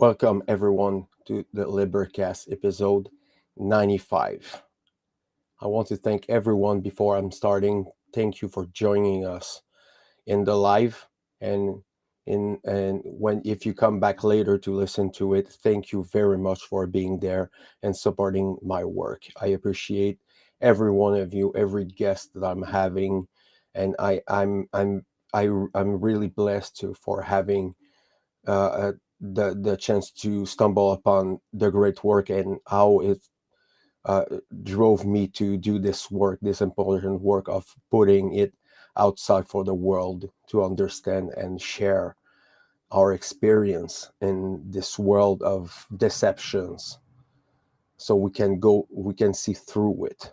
Welcome everyone to the LIBERcast episode 95. I want to thank everyone before I'm starting. Thank you for joining us in the live and when if you come back later to listen to it, thank you very much for being there and supporting my work. I appreciate every one of you, every guest that I'm having, and I'm really blessed for having the chance to stumble upon the great work and how it uh, drove me to do this work, this important work of putting it outside for the world to understand and share our experience in this world of deceptions, so we can see through it.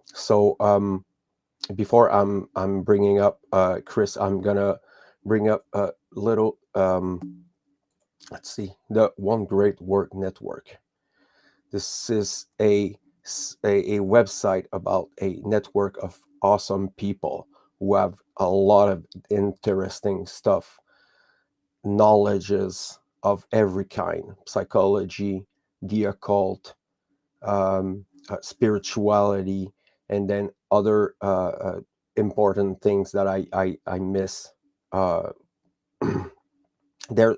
So before I'm bringing up Kris, I'm gonna bring up a little let's see, the One Great Work Network. This is a website about a network of awesome people who have a lot of interesting stuff, knowledges of every kind: psychology, the occult, spirituality, and then other important things that I miss. Uh, there's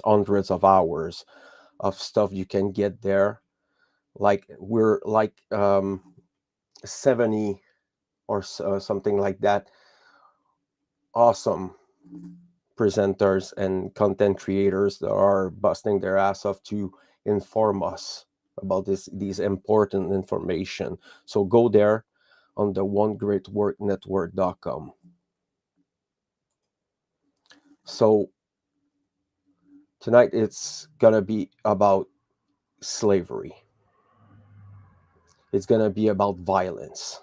hundreds of hours of stuff you can get there. Like we're like 70 or something like that awesome presenters and content creators that are busting their ass off to inform us about these important information. So go there on the onegreatworknetwork.com. So tonight it's gonna be about slavery. It's gonna be about violence.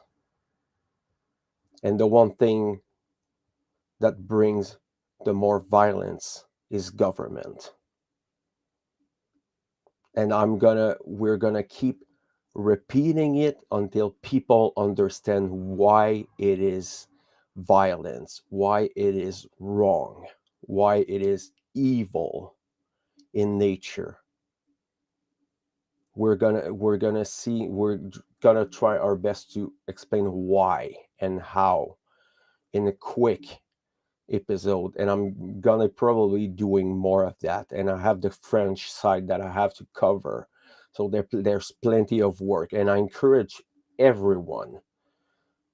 And the one thing that brings the more violence is government. And we're gonna keep repeating it until people understand why it is violence, why it is wrong, why it is evil in nature. We're gonna try our best to explain why and how in a quick episode, and I'm gonna probably doing more of that. And I have the French side that I have to cover, so there's plenty of work, and I encourage everyone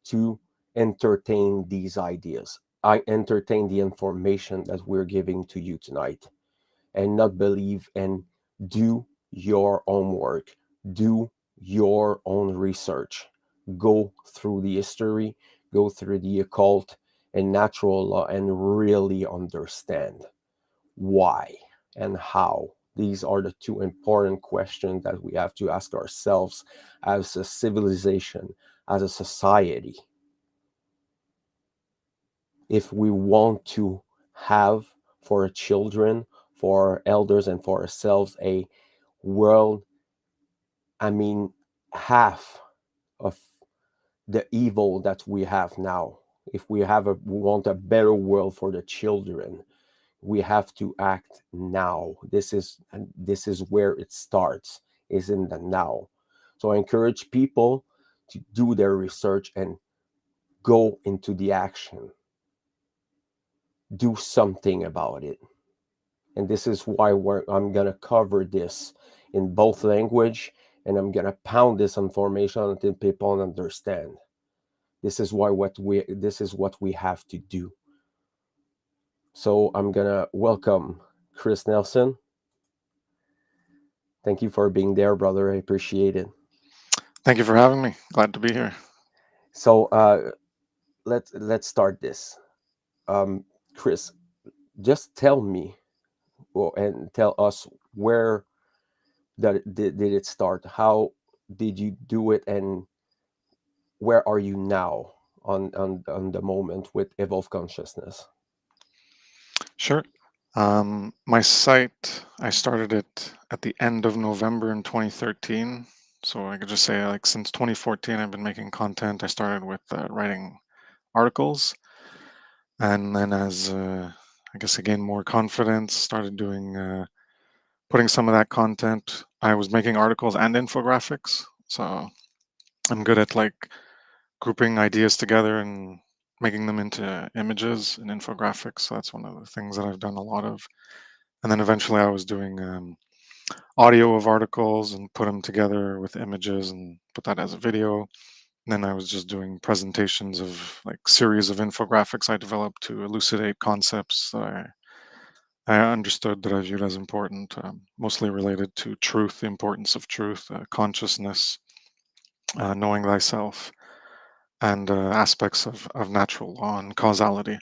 to entertain these ideas. I entertain the information that we're giving to you tonight, and not believe, and do your own work, do your own research, go through the history, go through the occult and natural law, and really understand why and how. These are the two important questions that we have to ask ourselves as a civilization, as a society, if we want to have for our children, for our elders, and for ourselves a world, half of the evil that we have now. If we want a better world for the children, we have to act now. This is where it starts, is in the now. So I encourage people to do their research and go into the action. Do something about it. And this is why I'm gonna cover this in both language, and I'm gonna pound this information until people understand. This is what we have to do. So I'm gonna welcome Kris Nelson. Thank you for being there, brother. I appreciate it. Thank you for having me. Glad to be here. So let's start this. Kris, just tell me, well, and tell us where did it start? How did you do it, and where are you now on the moment with Evolve Consciousness? Sure. My site, I started it at the end of November in 2013. So I could just say, like, since 2014, I've been making content. I started with writing articles, and then I guess I gained more confidence, started doing putting some of that content. I was making articles and infographics, so I'm good at like grouping ideas together and making them into images and infographics. So that's one of the things that I've done a lot of. And then eventually I was doing audio of articles and put them together with images and put that as a video. And then I was just doing presentations of like series of infographics I developed to elucidate concepts that I understood that I viewed as important, mostly related to truth, the importance of truth, consciousness, knowing thyself, and aspects of natural law and causality,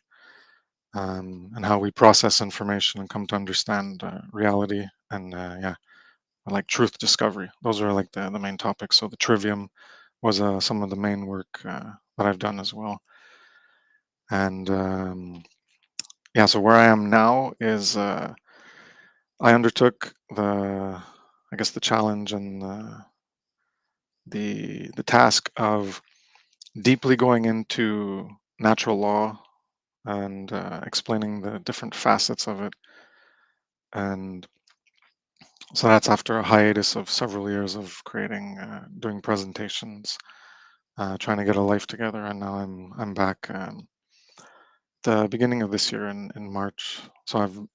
and how we process information and come to understand reality and yeah, like truth discovery. Those are like the main topics. So the trivium was some of the main work that I've done as well. And yeah, so where I am now is I undertook I guess, the challenge and the task of deeply going into natural law and explaining the different facets of it. And so that's after a hiatus of several years of creating, doing presentations, trying to get a life together, and now I'm back the beginning of this year in March. So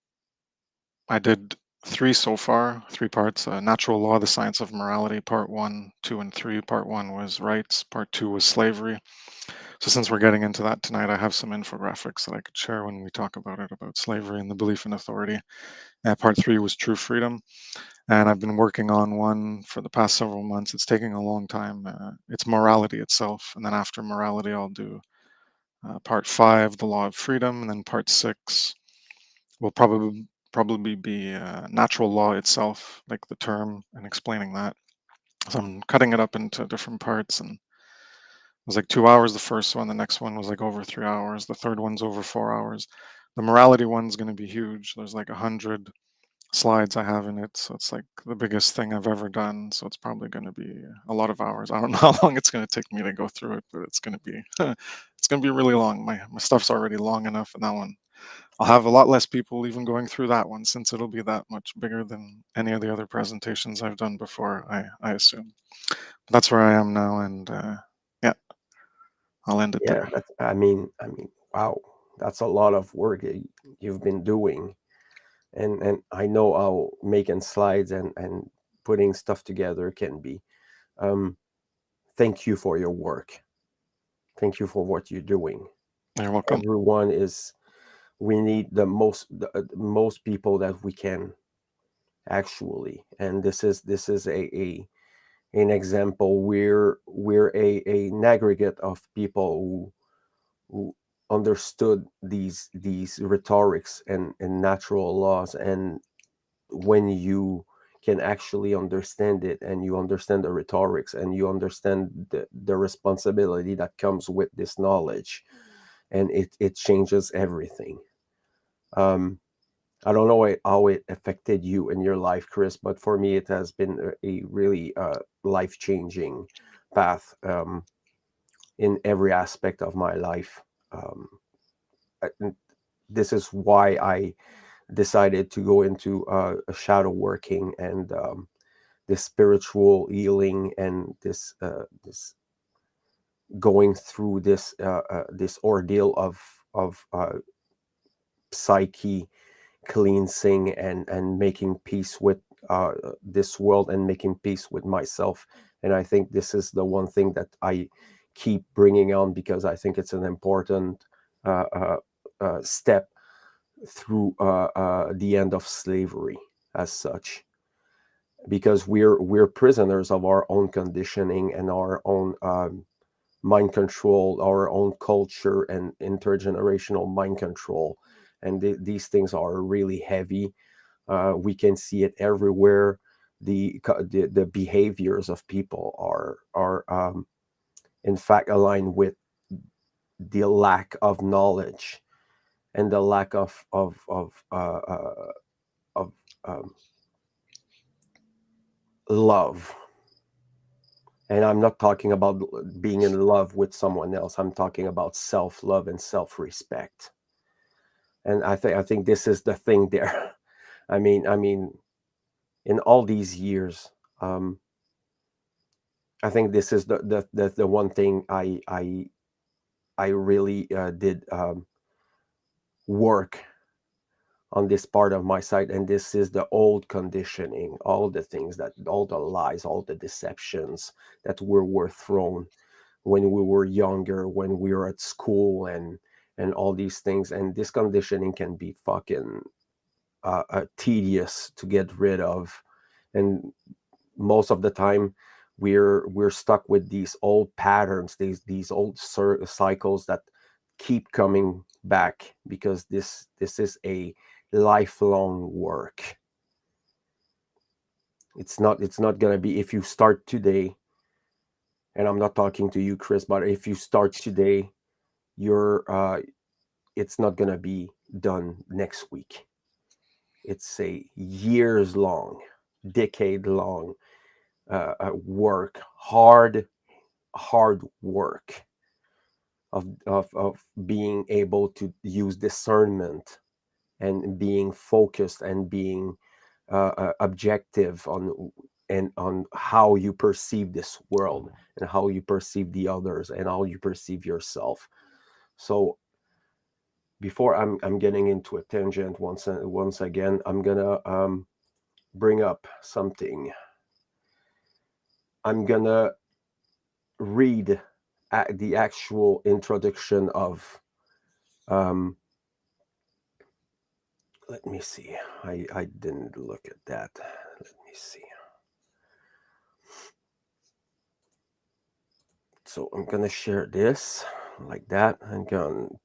I did three so far, three parts: Natural Law, the Science of Morality, Part One, Two, and Three. Part One was rights. Part Two was slavery. So since we're getting into that tonight, I have some infographics that I could share when we talk about it, about slavery and the belief in authority. Part Three was true freedom, and I've been working on one for the past several months. It's taking a long time. It's morality itself, and then after morality, I'll do Part Five, the law of freedom, and then Part Six will probably be natural law itself, like the term, and explaining that. So I'm cutting it up into different parts, and it was like 2 hours the first one. The next one was like over 3 hours. The third one's over 4 hours. The morality one's going to be huge. There's like 100 slides I have in it, so it's like the biggest thing I've ever done. So it's probably going to be a lot of hours. I don't know how long it's going to take me to go through it, but it's going to be it's going to be really long. My stuff's already long enough, and that one I'll have a lot less people even going through that one, since it'll be that much bigger than any of the other presentations I've done before, I assume. That's where I am now, and yeah, I'll end it Yeah, there. that's, wow, that's a lot of work you've been doing, and I know how making slides and putting stuff together can be. Um, Thank you for your work. Thank you for what you're doing. You're welcome. Everyone is. We need the most people that we can, actually, and this is a an example. We're an aggregate of people who understood these rhetorics and natural laws, and when you can actually understand it, and you understand the rhetorics, and you understand the responsibility that comes with this knowledge, and it changes everything. um I don't know how it affected you in your life, Kris, but for me it has been a really life-changing path, in every aspect of my life. um and this is why I decided to go into a shadow working, and this spiritual healing, and this going through this ordeal of psyche cleansing, and making peace with this world, and making peace with myself. And I think this is the one thing that I keep bringing on, because I think it's an important uh, uh, step through the end of slavery as such, because we're prisoners of our own conditioning, and our own mind control, our own culture, and intergenerational mind control. And these things are really heavy. We can see it everywhere. The behaviors of people are in fact aligned with the lack of knowledge, and the lack of love. And I'm not talking about being in love with someone else. I'm talking about self love and self respect. And I think this is the thing there. I mean, in all these years, um, I think this is the one thing I really did work on this part of my side, and this is the old conditioning, all the things that, all the lies, all the deceptions that were thrown when we were younger, when we were at school, and all these things. And this conditioning can be fucking tedious to get rid of, and most of the time we're stuck with these old patterns, these old cycles that keep coming back, because this is a lifelong work. It's not going to be, if you start today, and I'm not talking to you, Kris, but if you start today, you're it's not going to be done next week. It's a years long, decade long work, hard work of being able to use discernment, and being focused, and being objective on how you perceive this world, and how you perceive the others, and how you perceive yourself. So before I'm getting into a tangent, once again, I'm gonna bring up something. I'm gonna read the actual introduction of um, let me see. I didn't look at that. Let me see. So I'm gonna share this like that, and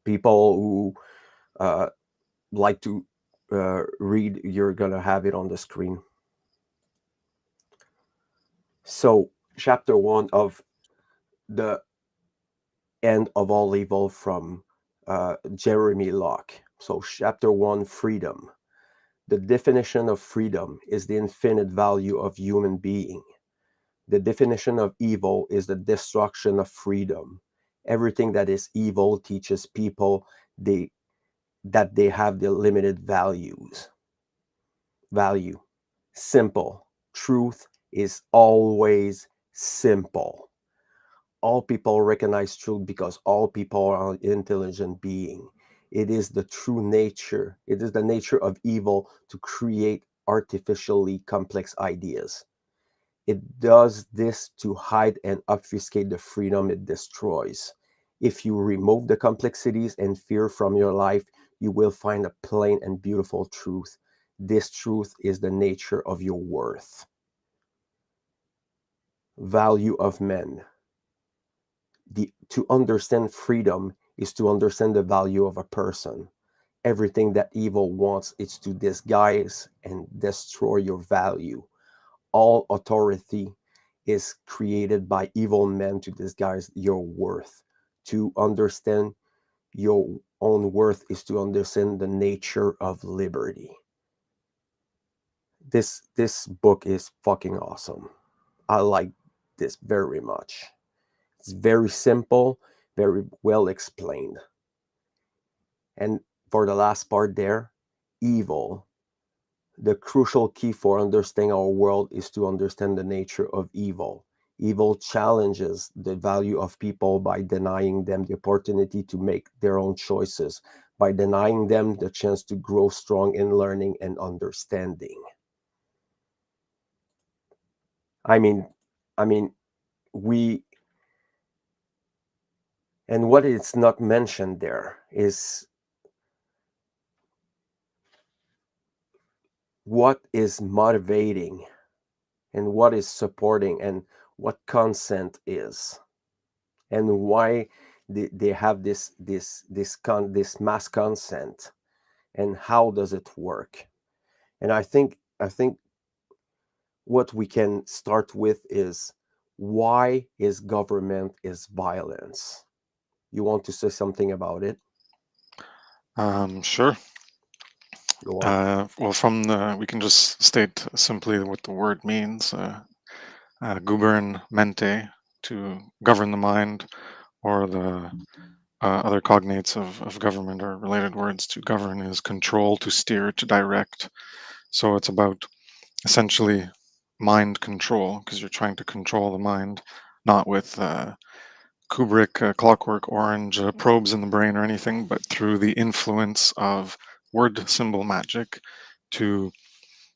people who uh, like to read, you're gonna have it on the screen. So chapter one of the end of all evil, from Jeremy Locke. So chapter one, freedom. The definition of freedom is the infinite value of human being. The definition of evil is the destruction of freedom. Everything that is evil teaches people they that they have the limited value. Simple. Truth is always simple. All people recognize truth because all people are intelligent being. It is the true nature. It is the nature of evil to create artificially complex ideas. It does this to hide and obfuscate the freedom it destroys. If you remove the complexities and fear from your life, you will find a plain and beautiful truth. This truth is the nature of your worth. Value of men. To understand freedom is to understand the value of a person. Everything that evil wants is to disguise and destroy your value. All authority is created by evil men to disguise your worth. To understand your own worth is to understand the nature of liberty. This book is fucking awesome. I like this very much. It's very simple, very well explained. And for the last part there, evil. The crucial key for understanding our world is to understand the nature of evil. Evil challenges the value of people by denying them the opportunity to make their own choices, by denying them the chance to grow strong in learning and understanding. I mean, I mean, we, and what is not mentioned there is what is motivating, and what is supporting, and what consent is, and why they have this mass consent, and how does it work. And I think what we can start with is, why is government is violence? You want to say something about it? Sure. Go on. Well, we can just state simply what the word means. Gubern mente, to govern the mind, or the other cognates of government or related words to govern is control, to steer, to direct. So it's about essentially mind control because you're trying to control the mind, not with Kubrick, Clockwork Orange probes in the brain or anything, but through the influence of word symbol magic to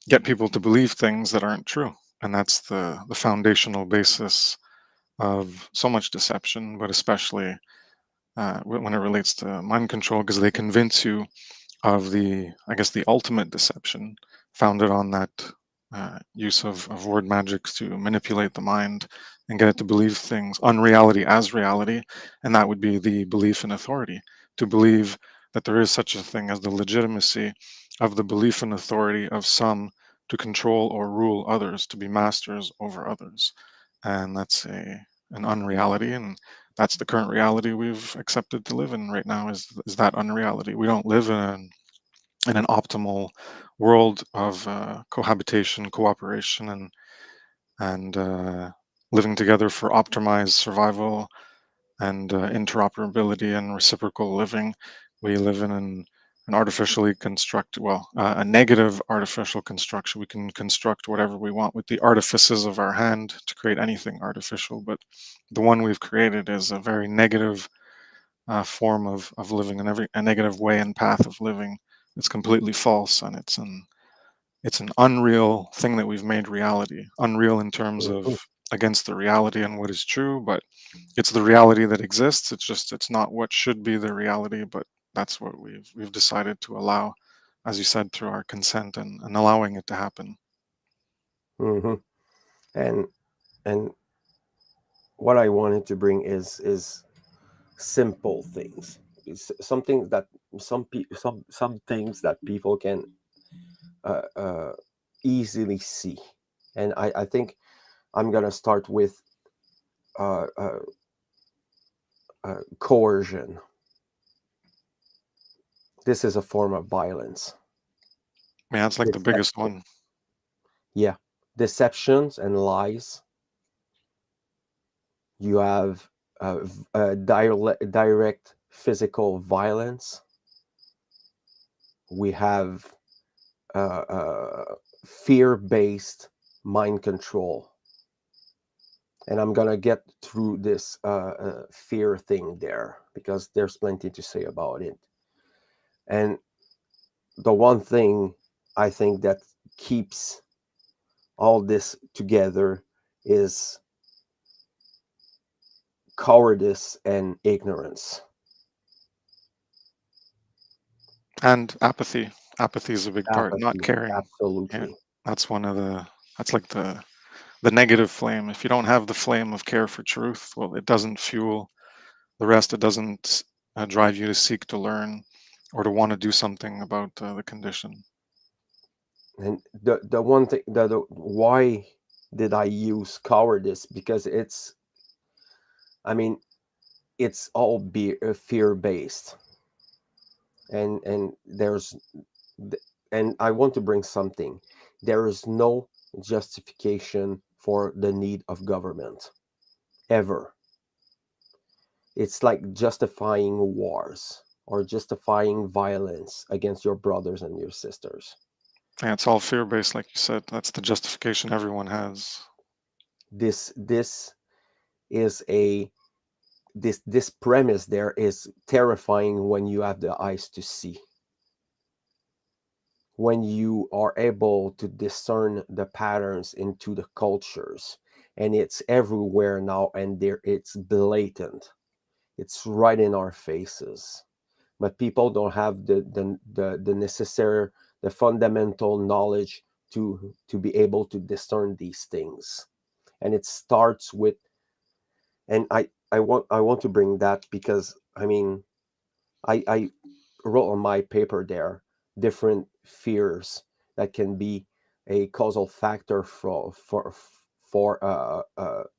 get people to believe things that aren't true. And that's the foundational basis of so much deception, but especially when it relates to mind control, because they convince you of I guess, the ultimate deception founded on that use of word magics to manipulate the mind and get it to believe things, unreality as reality. And that would be the belief in authority, to believe that there is such a thing as the legitimacy of the belief in authority of some to control or rule others, to be masters over others. And that's an unreality. And that's the current reality we've accepted to live in right now is that unreality. We don't live in an optimal world of cohabitation, cooperation, and living together for optimized survival and interoperability and reciprocal living. We live in an artificially constructed, a negative artificial construction. We can construct whatever we want with the artifices of our hand to create anything artificial, but the one we've created is a very negative form of living, and a negative way and path of living. It's completely false, and it's an unreal thing that we've made reality. Unreal in terms Mhm. of against the reality and what is true, but it's the reality that exists. It's not what should be the reality, but that's what we've decided to allow, as you said, through our consent and allowing it to happen. Mhm. And and what I wanted to bring is simple things. It's something that some things that people can uh, uh, easily see. And I think I'm gonna start with uh, uh, coercion. This is a form of violence. Yeah, it's like the biggest Deception, one. yeah, deceptions and lies. You have direct physical violence. We have uh, uh, fear-based mind control, and I'm gonna get through this fear thing there because there's plenty to say about it. And the one thing I think that keeps all this together is cowardice and ignorance. And apathy. Apathy is a big part, not Apathy, caring. Yeah, absolutely. that's one of that's like the negative flame. If you don't have the flame of care for truth, well, it doesn't fuel the rest. It doesn't drive you to seek to learn or to want to do something about the condition. And the one thing the why did I use cowardice? Because I mean, it's all fear based, and and I want to bring something. There is no justification for the need of government ever. It's like justifying wars or justifying violence against your brothers and your sisters. Yeah, it's all fear based, like you said. That's the justification everyone has. This is a this premise there is terrifying when you have the eyes to see, when you are able to discern the patterns into the cultures, and it's everywhere now, and there it's blatant, it's right in our faces, but people don't have the necessary, the fundamental knowledge to be able to discern these things. And it starts with, and I want to bring that because I mean, I wrote on my paper there different fears that can be a causal factor for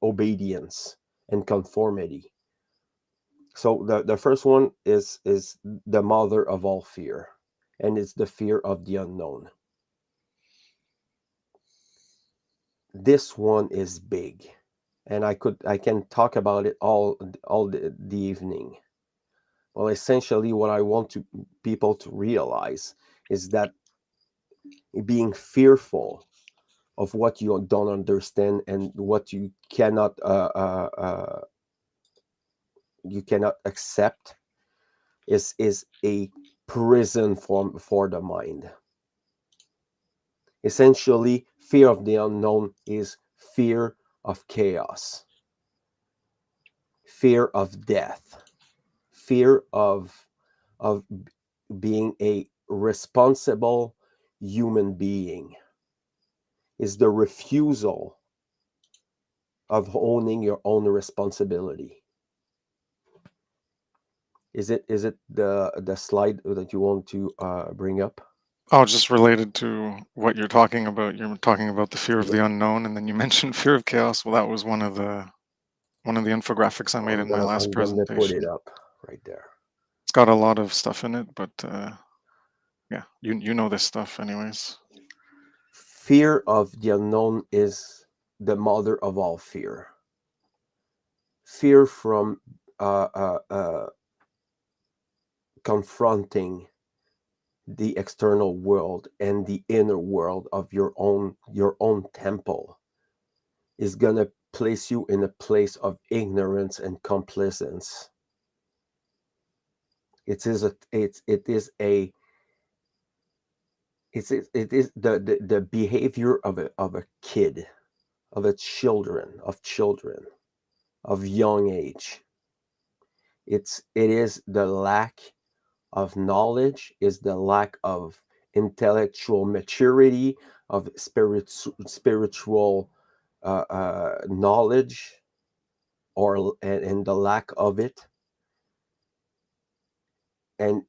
obedience and conformity. So the first one is the mother of all fear, and it's the fear of the unknown. This one is big, and I can talk about it all the evening. Well, essentially, what I want to people to realize is that being fearful of what you don't understand and what you cannot accept is a prison for the mind. Essentially, fear of the unknown is fear of chaos, fear of death, fear of being a responsible human being, is the refusal of owning your own responsibility. Is it the slide that you want to bring up? Oh, just related to what you're talking about. You're talking about the fear of Yep. the unknown, and then you mentioned fear of chaos. Well, that was one of the infographics I made I'm in my gonna last I'm gonna put it presentation. up right there. It's got a lot of stuff in it, but yeah, you know this stuff anyways. Fear of the unknown is the mother of all fear. Fear from uh, uh, uh, confronting the external world and the inner world of your own temple is gonna place you in a place of ignorance and complacence. It is the behavior of a kid, of children of young age. It is the lack of knowledge, is the lack of intellectual maturity, of spiritual knowledge, and the lack of it. And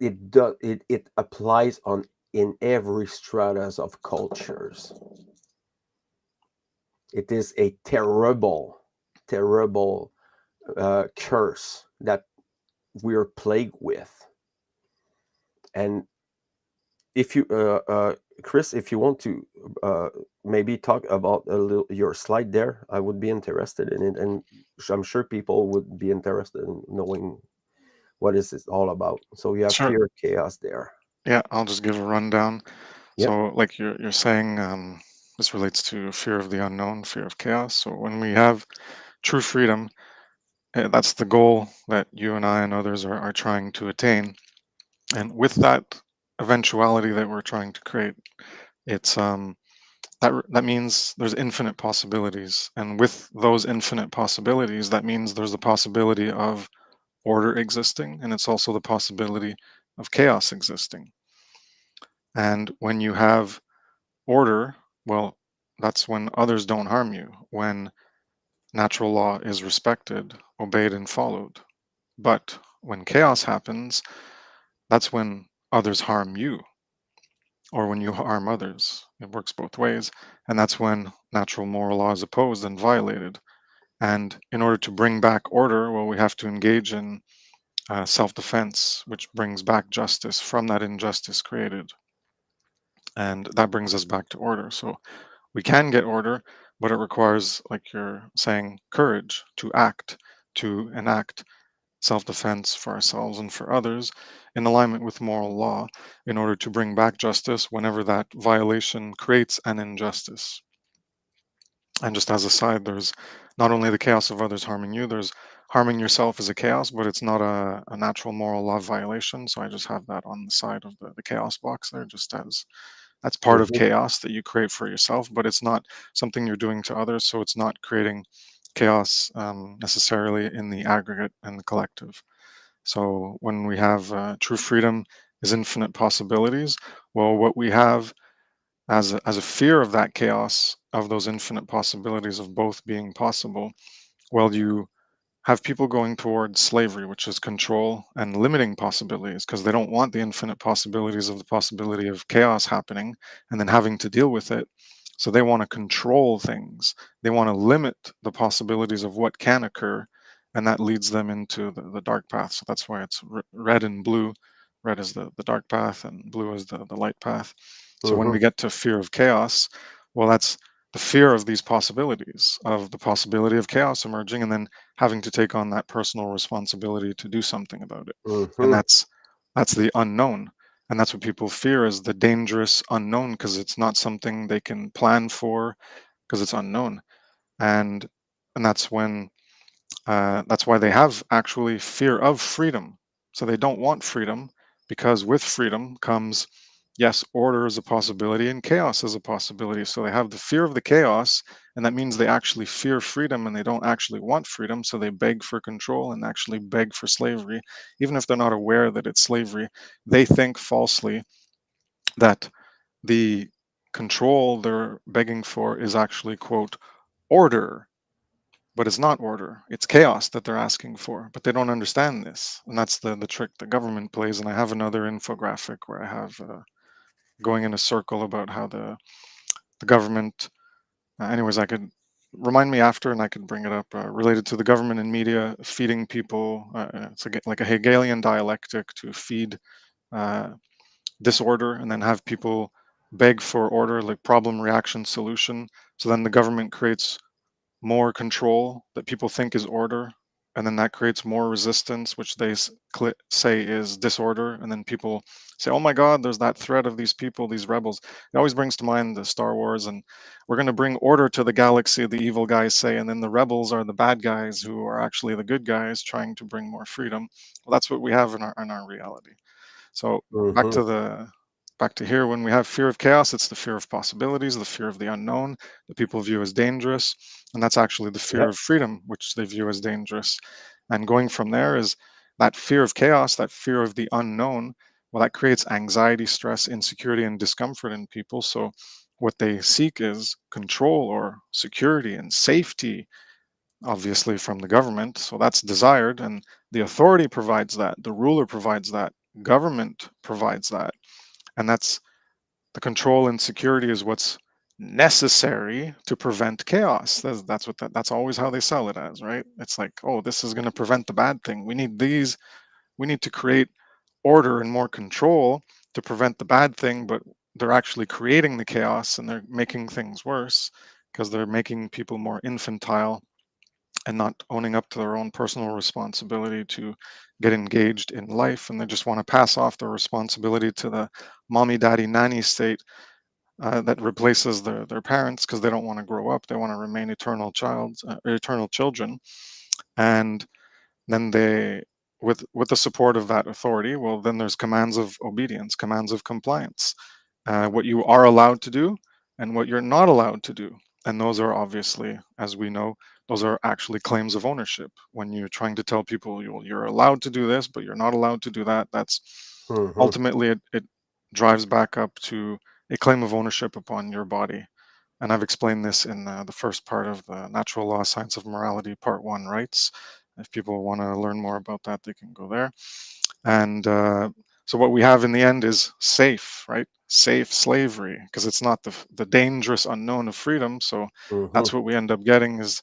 it applies on in every stratas of cultures. It is a terrible curse that we're plagued with. And if you Kris, if you want to uh, maybe talk about a little your slide there, I would be interested in it, and I'm sure people would be interested in knowing what is this all about. So you have Sure. fear, chaos there. Yeah, I'll just give a rundown. Yep. So, like you're saying, this relates to fear of the unknown, fear of chaos. So, when we have true freedom, that's the goal that you and I and others are trying to attain. And with that eventuality that we're trying to create, it's that means there's infinite possibilities. And with those infinite possibilities, that means there's the possibility of order existing, and it's also the possibility of chaos existing. And when you have order, well, that's when others don't harm you, when natural law is respected, obeyed, and followed. But when chaos happens, that's when others harm you, or when you harm others. It works both ways. And that's when natural moral law is opposed and violated. And in order to bring back order, well, we have to engage in self defense, which brings back justice from that injustice created. And that brings us back to order. So we can get order, but it requires, like you're saying, courage to act, to enact self defense for ourselves and for others in alignment with moral law in order to bring back justice whenever that violation creates an injustice. And just as a side, there's not only the chaos of others harming you, there's harming yourself as a chaos, but it's not a natural moral law violation. So I just have that on the side of the chaos box there, just as that's part of Hmm. chaos that you create for yourself, but it's not something you're doing to others. So it's not creating chaos necessarily in the aggregate and the collective. So when we have true freedom is infinite possibilities, well, what we have as a fear of that chaos, of those infinite possibilities of both being possible, well, you have people going towards slavery, which is control and limiting possibilities, because they don't want the infinite possibilities of the possibility of chaos happening and then having to deal with it. So they want to control things. They want to limit the possibilities of what can occur, and that leads them into the dark path. So that's why it's red and blue. Red is the dark path, and blue is the light path. So when we Hmm. get to fear of chaos, well, that's the fear of these possibilities, of the possibility of chaos emerging, and then having to take on that personal responsibility to do something about it. And Mm-hmm. that's the unknown. And that's what people fear, is the dangerous unknown, because it's not something they can plan for, because it's unknown. And that's when that's why they have actually fear of freedom. So they don't want freedom, because with freedom comes, yes, order is a possibility and chaos is a possibility. So they have the fear of the chaos, and that means they actually fear freedom and they don't actually want freedom. So they beg for control and actually beg for slavery, even if they're not aware that it's slavery. They think falsely that the control they're begging for is actually, quote, order, but it's not order, it's chaos that they're asking for. But they don't understand this, and that's the trick the government plays. And I have another infographic where I have going in a circle about how the government, anyways, I could remind me after and I could bring it up, related to the government and media feeding people, it's like a Hegelian dialectic to feed uh, disorder and then have people beg for order, like problem reaction solution. So then the government creates more control that people think is order, and then that creates more resistance, which they say is disorder. And then people say, oh my god, there's that threat of these people, these rebels. It always brings to mind the Star Wars, and we're going to bring order to the galaxy, the evil guys say, and then the rebels are the bad guys who are actually the good guys trying to bring more freedom. Well, that's what we have in our reality. So Mm-hmm. back to here, when we have fear of chaos, it's the fear of possibilities, the fear of the unknown that people view as dangerous, and that's actually the fear Yep. of freedom, which they view as dangerous. And going from there is that fear of chaos, that fear of the unknown. Well, that creates anxiety, stress, insecurity, and discomfort in people. So what they seek is control or security and safety, obviously from the government. So that's desired, and the authority provides that, the ruler provides that, government provides that. And that's the control and security is what's necessary to prevent chaos. That's what that's always how they sell it as, right? It's like, oh, this is going to prevent the bad thing. We need to create order and more control to prevent the bad thing, but they're actually creating the chaos and they're making things worse, because they're making people more infantile and not owning up to their own personal responsibility to get engaged in life. And they just want to pass off their responsibility to the mommy, daddy, nanny state, that replaces their parents, because they don't want to grow up. They want to remain eternal children. And then they, with the support of that authority, well, then there's commands of obedience, commands of compliance, what you are allowed to do and what you're not allowed to do. And those are obviously, as we know, those are actually claims of ownership. When you're trying to tell people you're allowed to do this but you're not allowed to do that, that's Mm-hmm. ultimately, it drives back up to a claim of ownership upon your body. And I've explained this in the first part of the Natural Law Science of Morality, Part 1, Rights. If people want to learn more about that, they can go there. And so what we have in the end is safe, right? Safe slavery, because it's not the dangerous unknown of freedom. So Mm-hmm. that's what we end up getting, is,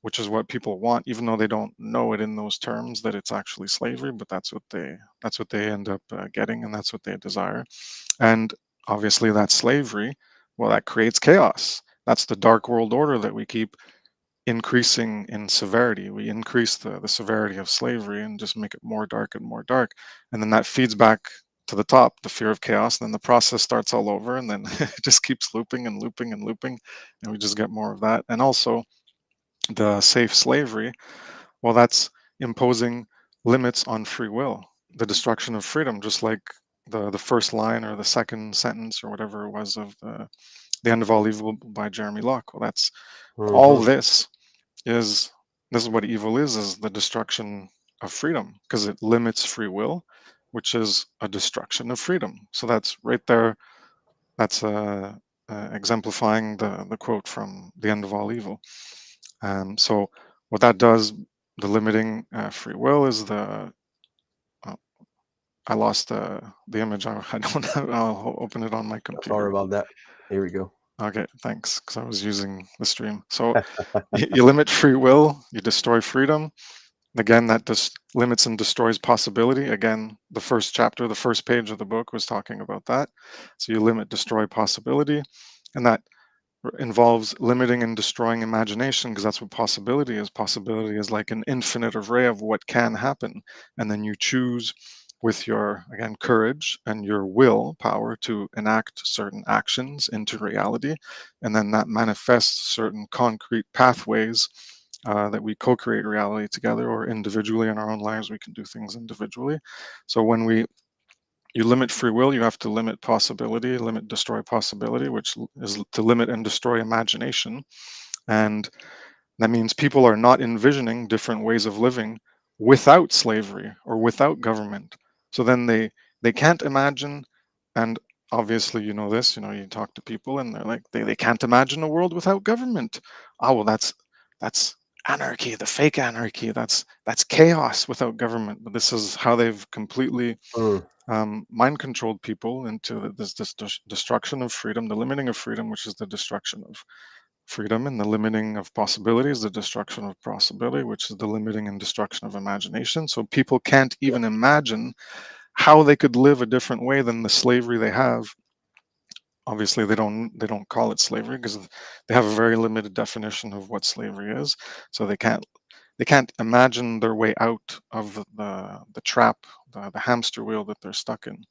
which is what people want, even though they don't know it in those terms that it's actually slavery. But that's what they end up getting, and that's what they desire. And obviously, that slavery, well, that creates chaos. That's the dark world order that we keep increasing in severity. We increase the severity of slavery and just make it more dark and more dark. And then that feeds back to the top, the fear of chaos. And then the process starts all over. And then it just keeps looping and looping and looping. And we just get more of that. And also the safe slavery, well, that's imposing limits on free will, the destruction of freedom, just like the first line or the second sentence or whatever it was of the End of All Evil by Jeremy Locke. Well, that's all Mm-hmm. is this is what evil is the destruction of freedom, because it limits free will, which is a destruction of freedom. So that's right there. That's exemplifying the quote from The End of All Evil. So what that does, the limiting free will, is the uh, I lost the image. I don't have, I'll open it on my Sorry computer. about that. Here we go. Okay, thanks, because I was using the stream. So you limit free will, you destroy freedom. Again, that just limits and destroys possibility. Again, the first chapter, the first page of the book was talking about that. So you limit, destroy possibility, and that involves limiting and destroying imagination, because that's what possibility is. Possibility is like an infinite array of what can happen. And then you choose with your, again, courage and your will power to enact certain actions into reality. And then that manifests certain concrete pathways that we co create reality together, or individually in our own lives. We can do things individually. So when you limit free will, you have to limit possibility, destroy possibility, which is to limit and destroy imagination. And that means people are not envisioning different ways of living without slavery or without government. So then they can't imagine, and obviously you know this, you talk to people and they're like they can't imagine a world without government. Oh well, that's anarchy, the fake anarchy. That's chaos without government. But this is how they've completely Mm. mind controlled people into this destruction of freedom, the limiting of freedom, which is the destruction of freedom, and the limiting of possibility is the destruction of possibility, which is the limiting and destruction of imagination. So people can't even imagine how they could live a different way than the slavery they have. Obviously, they don't call it slavery because they have a very limited definition of what slavery is. So they can't imagine their way out of the trap, the hamster wheel that they're stuck in.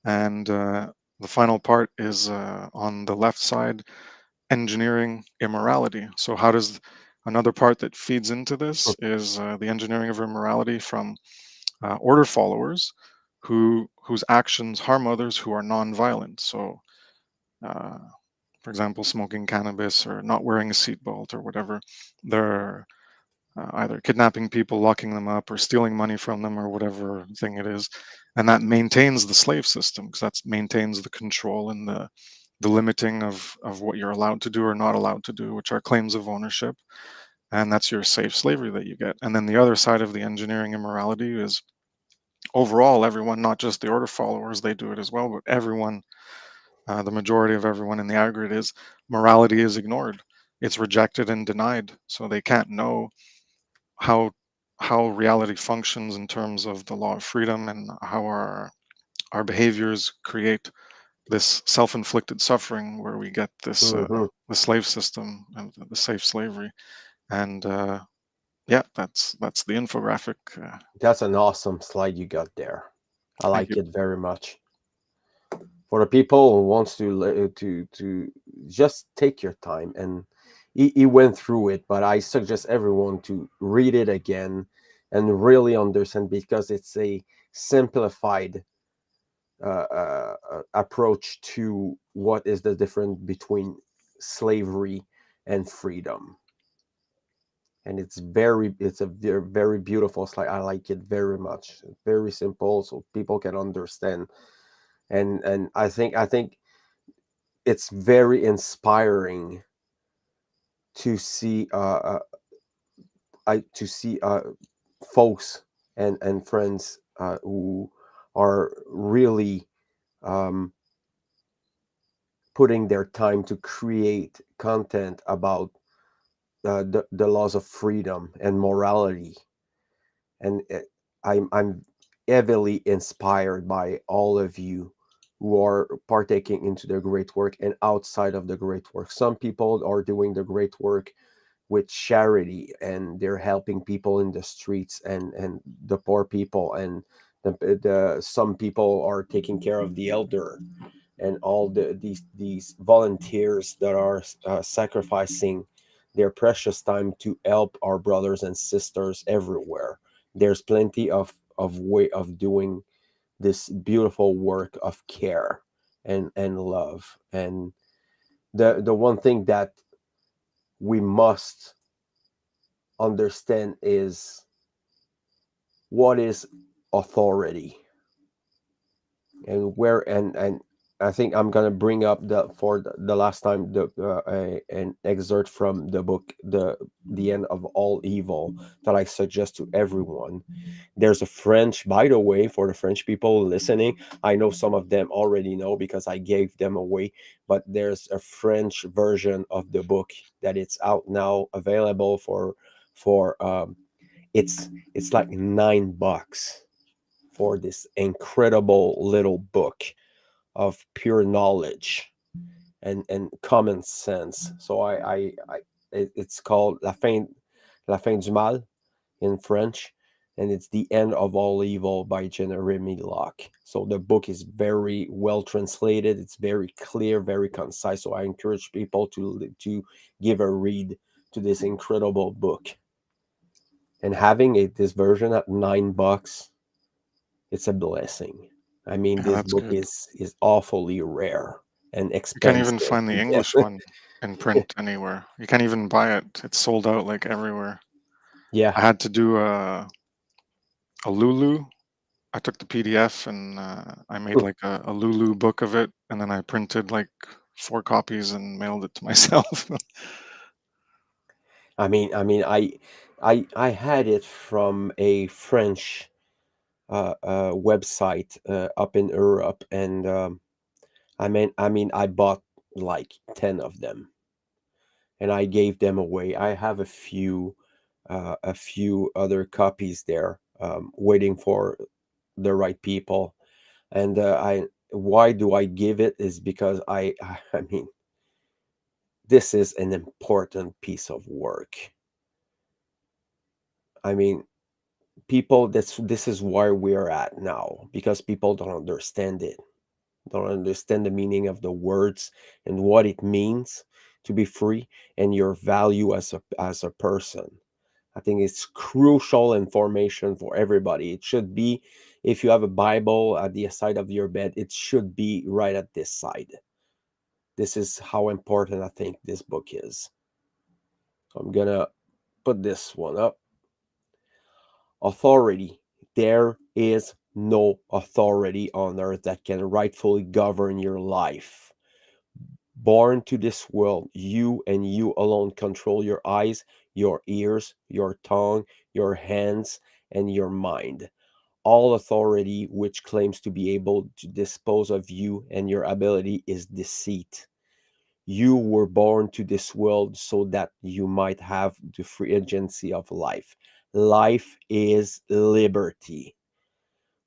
And the final part is on the left side, engineering immorality. So how does another part that feeds into this is the engineering of immorality from order followers whose actions harm others who are non-violent. So, uh, for example, smoking cannabis or not wearing a seatbelt or whatever, they're either kidnapping people, locking them up, or stealing money from them, or whatever thing it is. And that maintains the slave system, because that maintains the control and the limiting of what you're allowed to do or not allowed to do, which are claims of ownership. And that's your safe slavery that you get. And then the other side of the engineering immorality is overall everyone, not just the order followers, they do it as well, but everyone, the majority of everyone in the aggregate, is morality is ignored. It's rejected and denied. So they can't know how how reality functions in terms of the law of freedom, and how our behaviors create this self-inflicted suffering where we get this Hmm. the slave system and the safe slavery. And yeah, that's the infographic. That's an awesome slide you got there. I Thank like you. it very much. For the people who wants to just take your time, and he went through it, but I suggest everyone to read it again and really understand, because it's a simplified approach to what is the difference between slavery and freedom. And it's a very, very beautiful slide. I like it very much. Very simple, so people can understand. And I think it's very inspiring to see I to see folks and friends who are really um, putting their time to create content about the laws of freedom and morality. And I'm heavily inspired by all of you who are partaking into the great work and outside of the great work. Some people are doing the great work with charity, and they're helping people in the streets and the poor people, and the some people are taking care of the elder, and all these volunteers that are sacrificing their precious time to help our brothers and sisters everywhere. There's plenty of way of doing this beautiful work of care and love. And the one thing that we must understand is what is authority, and where and I think I'm gonna bring up the last time an excerpt from the book, the end of all evil, that I suggest to everyone. There's a French, by the way, for the French people listening. I know some of them already know because I gave them away, but there's a French version of the book that it's out now, available for it's like $9 for this incredible little book of pure knowledge. and common sense. So it's called La fin du mal in French, and it's The End of All Evil by Jeremy Locke. So the book is very well translated. It's very clear, very concise. So I encourage people to give a read to this incredible book. And having this version at $9, it's a blessing. I mean, Yeah, this that's book good. is awfully rare and You can't even expensive find to the get. English one in print anywhere. You can't even buy it. It's sold out like everywhere. Yeah. I had to do a Lulu. I took the PDF and I made like a Lulu book of it, and then I printed like 4 copies and mailed it to myself. I had it from a French website up in Europe, and I bought like 10 of them, and I gave them away. I have a few other copies there, waiting for the right people. And I why do I give it is because I mean, this is an important piece of work. I mean, people, this is where we're at now, because people don't understand it, don't understand the meaning of the words and what it means to be free, and your value as a person. I think it's crucial information for everybody. It should be, if you have a Bible at the side of your bed, it should be right at this side. This is how important I think this book is. So I'm gonna put this one up. Authority. There is no authority on earth that can rightfully govern your life. Born to this world, you and you alone control your eyes, your ears, your tongue, your hands, and your mind. All authority which claims to be able to dispose of you and your ability is deceit. You were born to this world so that you might have the free agency of life. Life is liberty.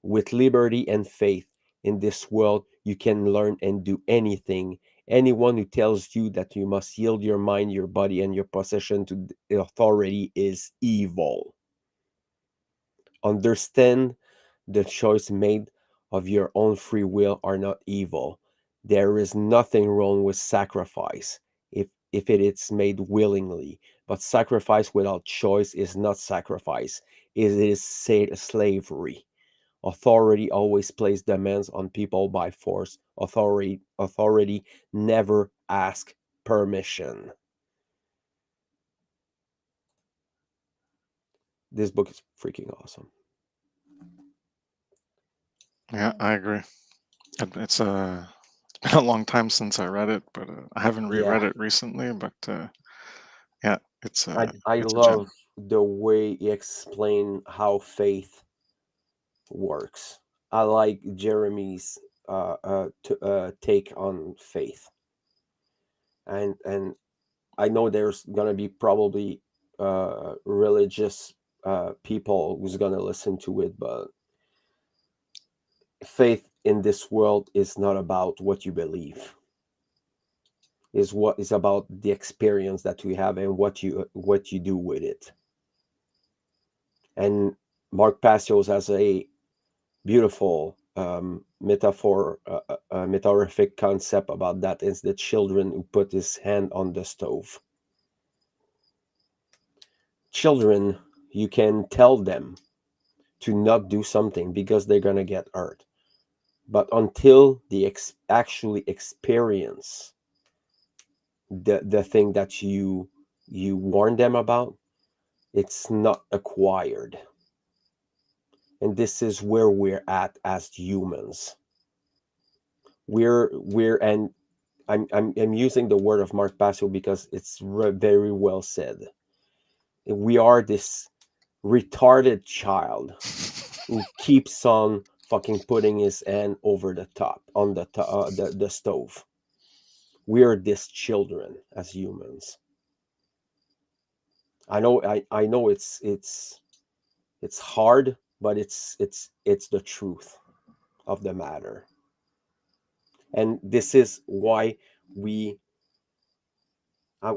With liberty and faith in this world, you can learn and do anything. Anyone who tells you that you must yield your mind, your body, and your possession to the authority is evil. Understand the choice made of your own free will are not evil. There is nothing wrong with sacrifice if it is made willingly, but sacrifice without choice is not sacrifice. It is slavery. Authority always places demands on people by force. Authority never asks permission. This book is freaking awesome. Yeah, I agree. It's been a long time since I read it, but I haven't Yeah, reread it recently. But yeah, I it's a gem. love the way he explained how faith works. I like Jeremy's take on faith, and I know there's gonna be probably religious people who's gonna listen to it, but faith in this world is not about what you believe. Is what is about the experience that we have and what you do with it. And Mark Passios has a beautiful metaphor, a metaphoric concept about that. Is the children who put his hand on the stove. Children, you can tell them to not do something because they're gonna get hurt, but until they actually experience the thing that you warn them about, it's not acquired. And this is where we're at as humans. We're and I'm using the word of Mark Passio because it's very well said. We are this retarded child who keeps on fucking putting his hand over the top on the stove. We are these children as humans. I know it's hard, but it's the truth of the matter. And this is why we I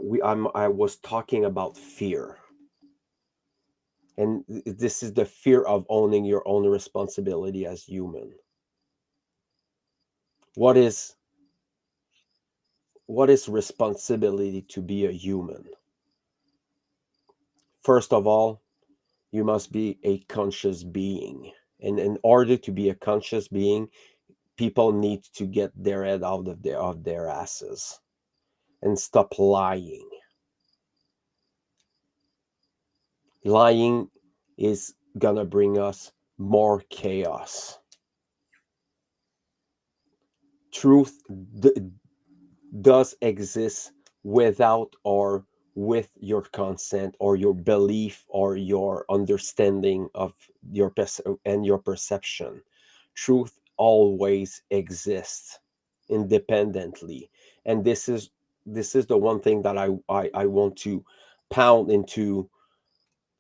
was talking about fear, and this is the fear of owning your own responsibility as human. What is responsibility to be a human? First of all, you must be a conscious being. And in order to be a conscious being, people need to get their head out of their asses and stop lying. Lying is gonna bring us more chaos. Truth does exist without or with your consent or your belief or your understanding of your perception. Truth always exists independently, and this is the one thing that I want to pound into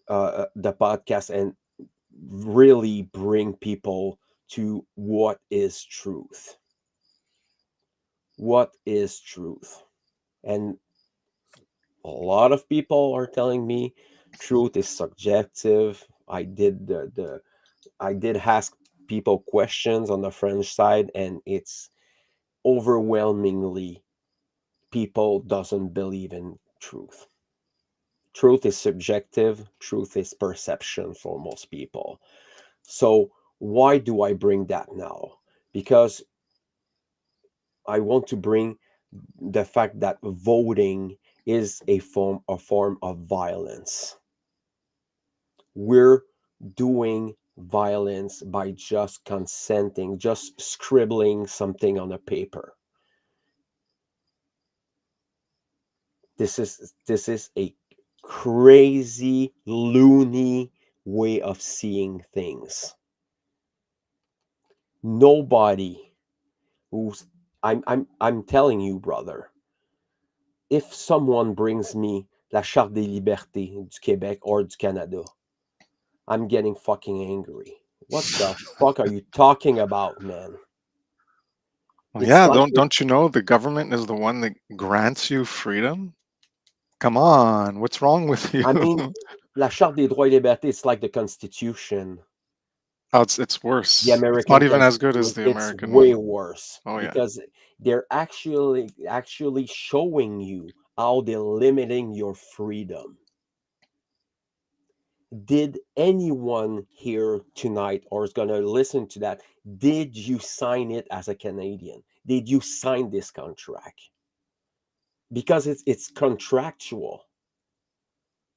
the podcast and really bring people to what is truth. What is truth? And a lot of people are telling me truth is subjective. I did ask people questions on the French side, and it's overwhelmingly people doesn't believe in truth. Truth is subjective. Truth is perception for most people. So why do I bring that now? Because I want to bring the fact that voting is a form of violence. We're doing violence by just consenting, just scribbling something on a paper. This is a crazy, loony way of seeing things. Nobody who's I'm telling you, brother, if someone brings me la Charte des Libertés du Québec or du Canada, I'm getting fucking angry. What the fuck are you talking about, man? Well, It's yeah, like don't you know the government is the one that grants you freedom? Come on, what's wrong with you? I mean, la Charte des droits et libertés, it's like the Constitution, Oh, it's the worse. It's not American even as good as Constitution. the It's American way one. worse Oh yeah. because they're actually showing you how they're limiting your freedom. Did anyone here tonight or is going to listen to that, did you sign it as a Canadian? Did you sign this contract? Because it's contractual.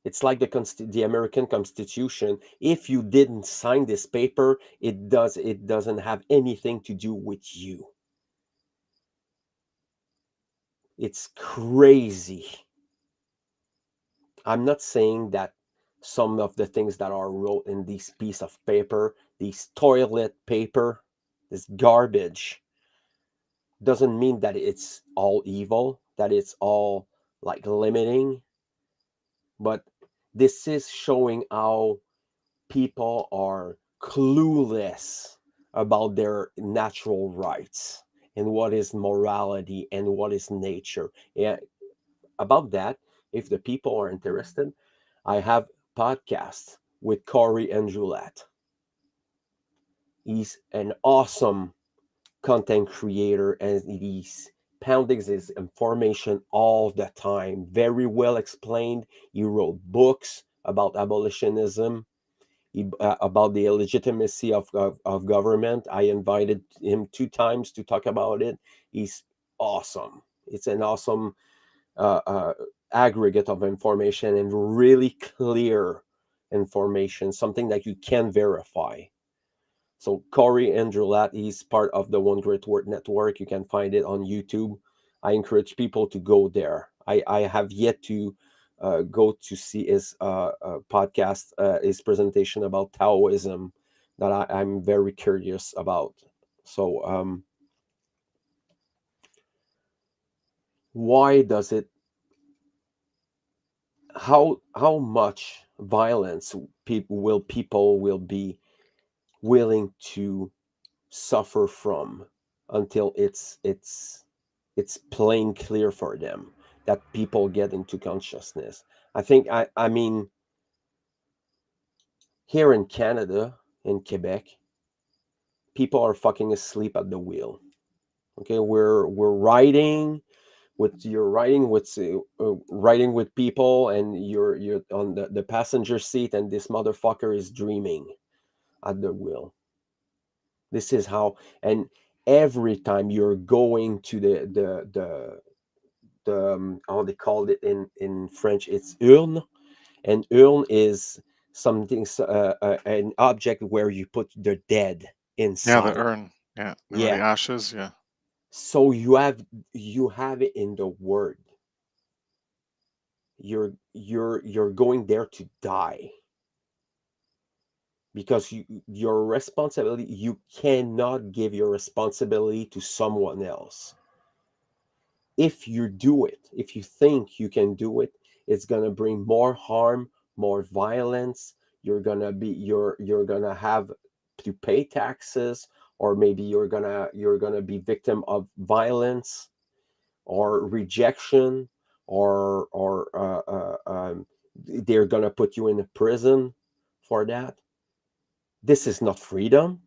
It's like the American Constitution. If you didn't sign this paper, it doesn't have anything to do with you. It's crazy. I'm not saying that some of the things that are wrote in this piece of paper, this toilet paper, this garbage, doesn't mean that it's all evil, that it's all like limiting, but this is showing how people are clueless about their natural rights and what is morality and what is nature. Yeah, about that, if the people are interested, I have podcasts with Corey and Juliette. He's an awesome content creator and he's pounding his information all the time. Very well explained. He wrote books about abolitionism, about the illegitimacy of government. I invited him 2 times to talk about it. He's awesome. It's an awesome uh, uh, aggregate of information and really clear information, something that you can verify. So Corey Andrelat, he's part of the One Great Word Network. You can find it on YouTube. I encourage people to go there. I have yet to go to see his podcast, his presentation about Taoism that I'm very curious about. So why does it how much violence people will be willing to suffer from until it's It's plain clear for them that people get into consciousness. I think I mean here in Canada, in Quebec, people are fucking asleep at the wheel. Okay, we're riding with you're riding with people, and you're on the passenger seat, and this motherfucker is dreaming at the wheel. This is how, and every time you're going to the how they called it in French, it's urne, and urne is something an object where you put the dead Yeah, the inside. urn. Yeah, or the Yeah. ashes. Yeah. So you have it in the word. You're going there to die, because your responsibility, you cannot give your responsibility to someone else. If you do it, if you think you can do it, it's going to bring more harm, more violence. You're going to have to pay taxes, or maybe you're going to be victim of violence or rejection, or they're going to put you in a prison for that. This is not freedom.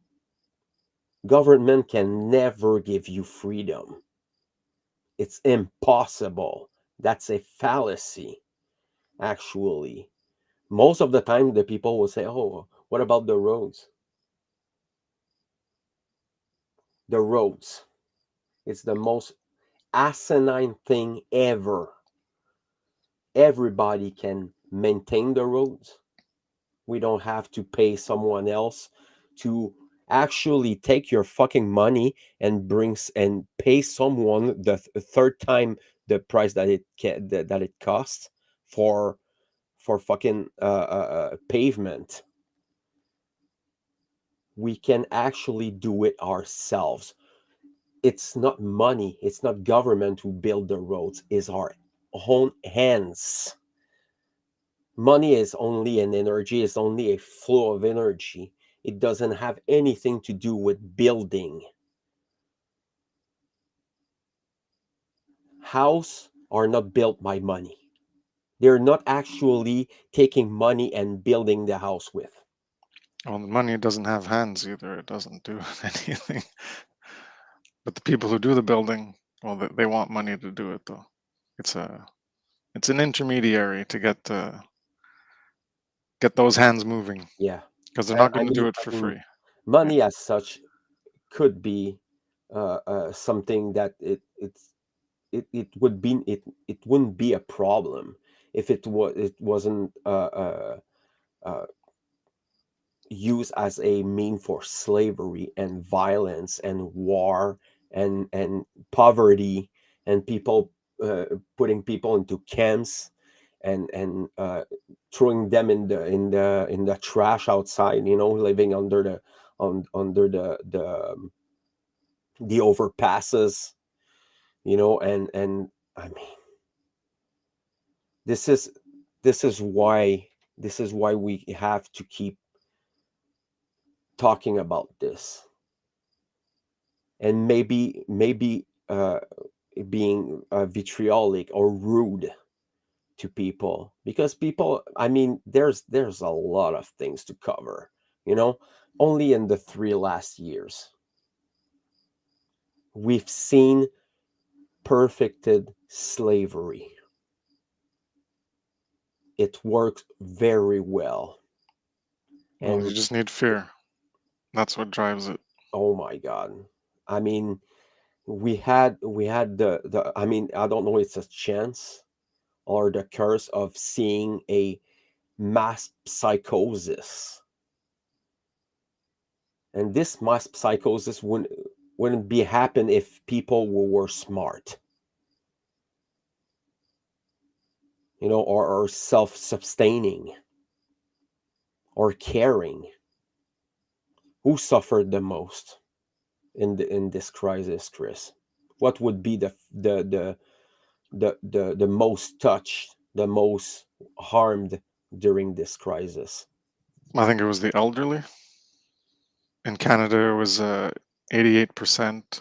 Government can never give you freedom. It's impossible. That's a fallacy, actually. Most of the time, the people will say, oh, what about the roads? The roads. It's the most asinine thing ever. Everybody can maintain the roads. We don't have to pay someone else to actually take your fucking money and and pay someone the third time the price that that it costs for fucking pavement. We can actually do it ourselves. It's not money, it's not government who build the roads, it's our own hands. Money is only an energy, it's only a flow of energy. It doesn't have anything to do with building. Houses are not built by money. They're not actually taking money and building the house with. Well, the money doesn't have hands either. It doesn't do anything. But the people who do the building, well, they want money to do it though. It's a it's an intermediary to get those hands moving Yeah. because they're I, not I going to mean, do it I for mean, free. Yeah. money as such could be something that it would be it wouldn't be a problem if it wasn't uh, used as a mean for slavery and violence and war and poverty, and people putting people into camps and throwing them in the trash outside, living under under the overpasses, and I mean, this is this is why we have to keep talking about this, and maybe being vitriolic or rude to people, because people, I mean, there's a lot of things to cover, you know only in the 3 last years we've seen perfected slavery. It works very well. Well, you And just need fear. That's what drives it. oh my god, I mean, we had the I mean, I don't know, it's a chance or the curse of seeing a mass psychosis. And this mass psychosis wouldn't be happen if people were smart, or self-sustaining or caring. Who suffered the most in this crisis, Kris? What would be the most touched, the most harmed during this crisis? I think it was the elderly. In Canada, it was 88%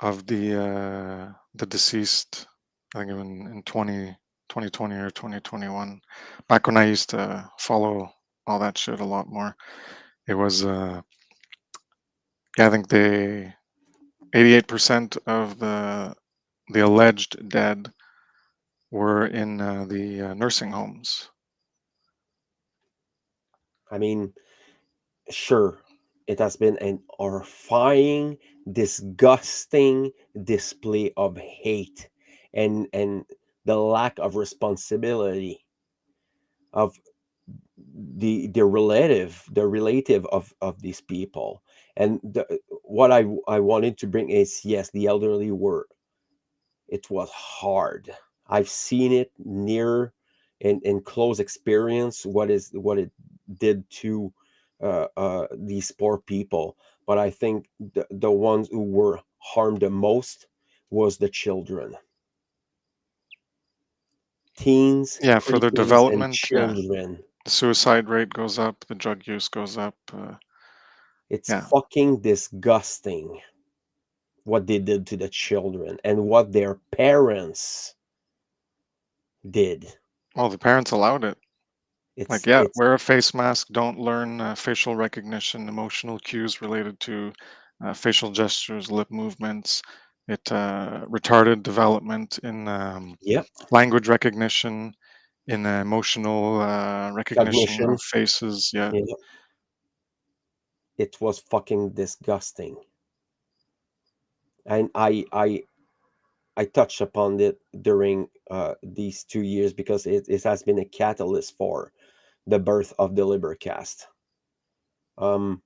of the deceased. I think in 2020 or 2021. Back when I used to follow all that shit a lot more. It was yeah, I think they 88% of the alleged dead were in the nursing homes. I mean, sure, it has been an horrifying, disgusting display of hate and the lack of responsibility of the relative of these people. And what I wanted to bring is, yes, the elderly were, it was hard. I've seen it near in close experience what it did to these poor people. But I think the ones who were harmed the most was the children, teens, Yeah, for their preteens, and development. Yeah, children. the suicide rate goes up, the drug use goes up. It's Yeah, fucking disgusting what they did to the children and what their parents did. well, the parents allowed it. Like, It's yeah, it's wear a face mask, don't learn facial recognition, emotional cues related to facial gestures, lip movements. It retarded development in Yep, language recognition, in emotional recognition of cognition. faces. Yeah, Yeah, it was fucking disgusting. And I touched upon it during these 2 years because it has been a catalyst for the birth of the LIBERcast. Um,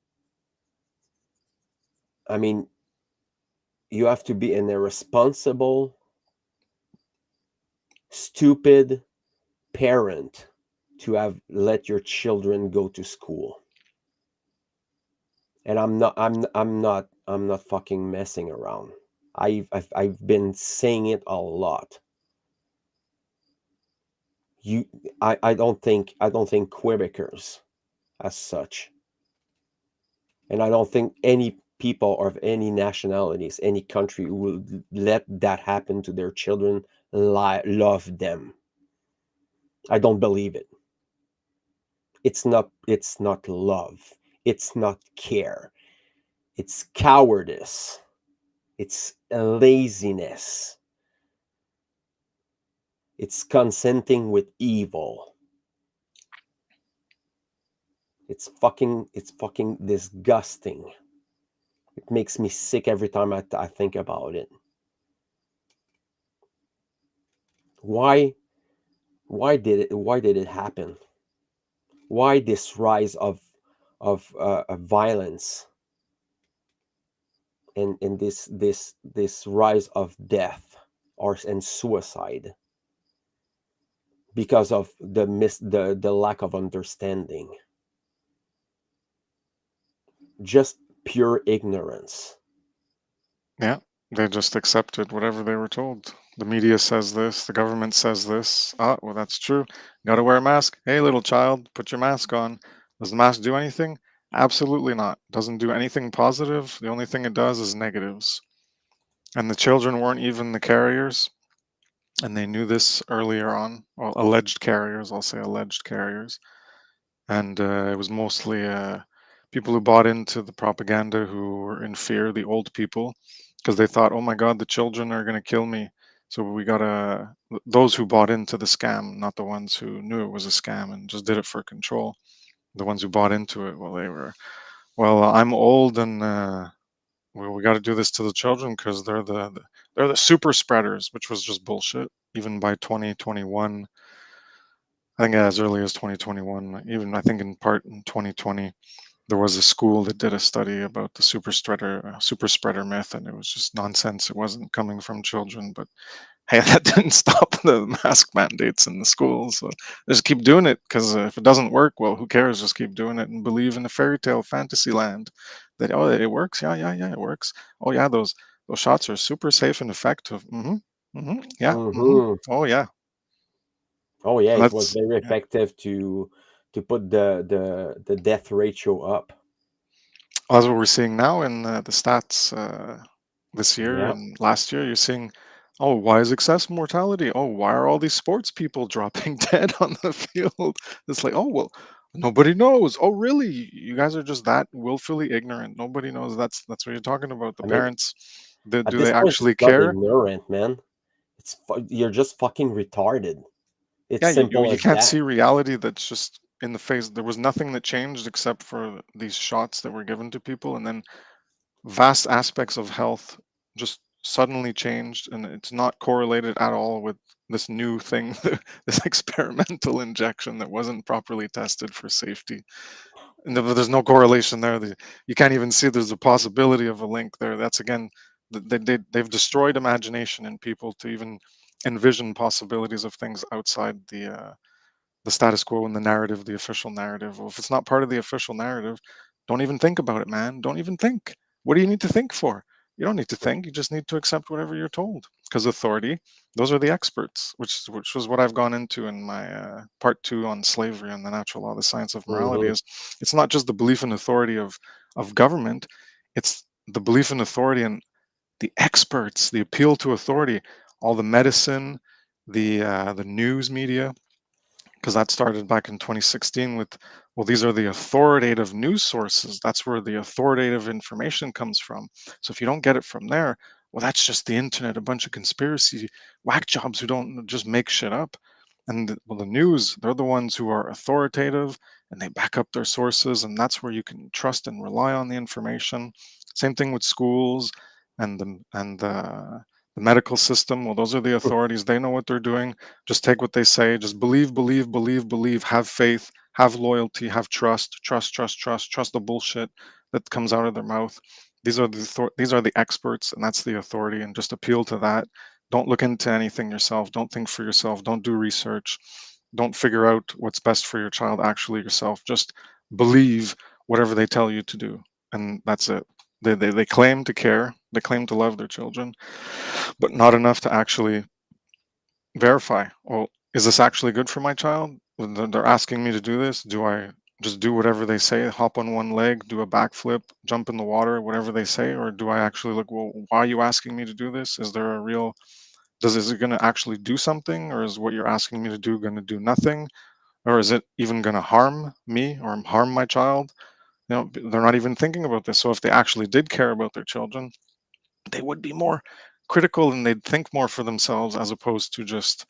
I mean, you have to be an irresponsible, stupid parent to have let your children go to school. And I'm not fucking messing around. I've been saying it a lot. You I don't think Quebecers as such, and I don't think any people of any nationalities, any country will let that happen to their children. Love them. I don't believe it. It's not love. It's not care. It's cowardice. It's laziness. It's consenting with evil. It's fucking disgusting. It makes me sick every time I think about it. Why why did it happen? Why this rise of violence and this rise of death or and suicide because of the lack of understanding, just pure ignorance. yeah. They just accepted whatever they were told. The media says this, the government says this. Ah, well, that's true. Got to wear a mask. Hey, little child, put your mask on. Does the mask do anything? Absolutely not. Doesn't do anything positive. The only thing it does is negatives. And the children weren't even the carriers, and they knew this earlier on. Well, alleged carriers, I'll say alleged carriers. And it was mostly people who bought into the propaganda who were in fear, the old people, because they thought, oh my God, the children are going to kill me. So we got to, those who bought into the scam, not the ones who knew it was a scam and just did it for control. The ones who bought into it, well, they were, well, I'm old and we got to do this to the children because they're the super spreaders, which was just bullshit. Even by 2021, I think as early as 2021, even I think in part in 2020, there was a school that did a study about the super spreader myth, and it was just nonsense. It wasn't coming from children, but hey, that didn't stop the mask mandates in the schools. So just keep doing it because if it doesn't work, well, who cares? Just keep doing it and believe in the fairy tale fantasy land that oh, it works. Yeah, yeah, yeah, it works. Oh yeah, those shots are super safe and effective. Yeah. Hmm. Oh yeah. Oh yeah, And it was that's very yeah. effective to put the death ratio up. Well, that's what we're seeing now in the stats. this year Yeah. and last year. You're seeing, oh, why is excess mortality? Oh, why are all these sports people dropping dead on the field? It's like, oh, well, nobody knows. Oh, really? You guys are just that willfully ignorant. Nobody knows. That's what you're talking about. The I mean, parents, at do this they point, actually it's not care? ignorant, man. You're just fucking retarded. It's Yeah, simple you as can't that. see reality that's just in the face. There was nothing that changed except for these shots that were given to people, and then vast aspects of health just suddenly changed, and it's not correlated at all with this new thing, this experimental injection that wasn't properly tested for safety. And there's no correlation there. You can't even see there's a possibility of a link there. That's again, they've destroyed imagination in people to even envision possibilities of things outside the status quo and the narrative, the official narrative. Well, if it's not part of the official narrative, don't even think about it, man. Don't even think. What do you need to think for? You don't need to think. You just need to accept whatever you're told. Because authority, those are the experts, which was what I've gone into in my part two on slavery and the natural law, the science of morality. Hmm. Is it's not just the belief in authority of government, it's the belief in authority and the experts, the appeal to authority, all the medicine, the news media, because that started back in 2016 with, well, these are the authoritative news sources, that's where the authoritative information comes from. So if you don't get it from there, well, that's just the internet, a bunch of conspiracy whack jobs who don't just make shit up. And well, the news, they're the ones who are authoritative and they back up their sources, and that's where you can trust and rely on the information. Same thing with schools and the medical system. Well, those are the authorities, they know what they're doing. Just take what they say. Just believe, believe, believe, believe. Have faith, have loyalty, have trust, trust, trust, trust, trust the bullshit that comes out of their mouth. These are the experts, and that's the authority. And just appeal to that. Don't look into anything yourself. Don't think for yourself. Don't do research. Don't figure out what's best for your child actually yourself. Just believe whatever they tell you to do, and that's it. They claim to care. They claim to love their children, but not enough to actually verify. Well, is this actually good for my child? When they're asking me to do this. Do I just do whatever they say, hop on one leg, do a backflip, jump in the water, whatever they say? Or do I actually look, well, why are you asking me to do this? Is there a real, is it going to actually do something? Or is what you're asking me to do going to do nothing? Or is it even going to harm me or harm my child? They're not even thinking about this. So if they actually did care about their children, they would be more critical and they'd think more for themselves as opposed to just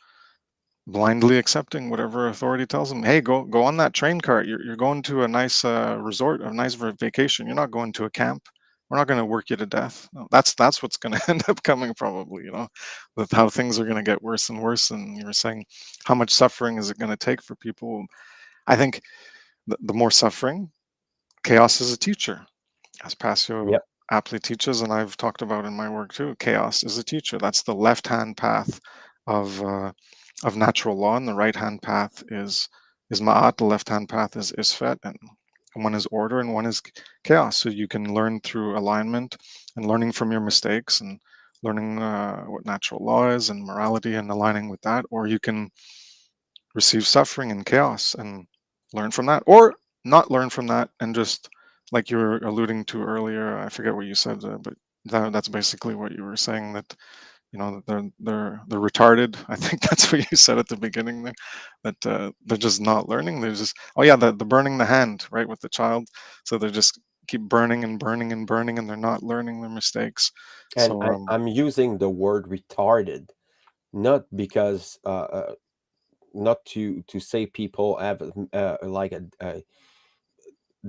blindly accepting whatever authority tells them. Hey, go on that train cart. You're going to a nice resort, a nice vacation. You're not going to a camp. We're not going to work you to death. No, that's what's going to end up coming probably. With how things are going to get worse and worse. And you were saying, how much suffering is it going to take for people? I think the more suffering, chaos is a teacher, as Passio Yep. aptly teaches, and I've talked about in my work too. Chaos is a teacher. That's the left-hand path of uh, of natural law, and the right-hand path is ma'at. The left-hand path is isfet, and one is order and one is chaos. So you can learn through alignment and learning from your mistakes and learning what natural law is and morality and aligning with that, or you can receive suffering and chaos and learn from that, or not learn from that and just, like you were alluding to earlier, I forget what you said, but that's basically what you were saying, that that they're retarded. I think that's what you said at the beginning there, that they're just not learning. They're just, oh yeah, the burning the hand, right, with the child. So they're just keep burning and burning and burning, and they're not learning their mistakes. And So I'm using the word retarded not because not to say people have like a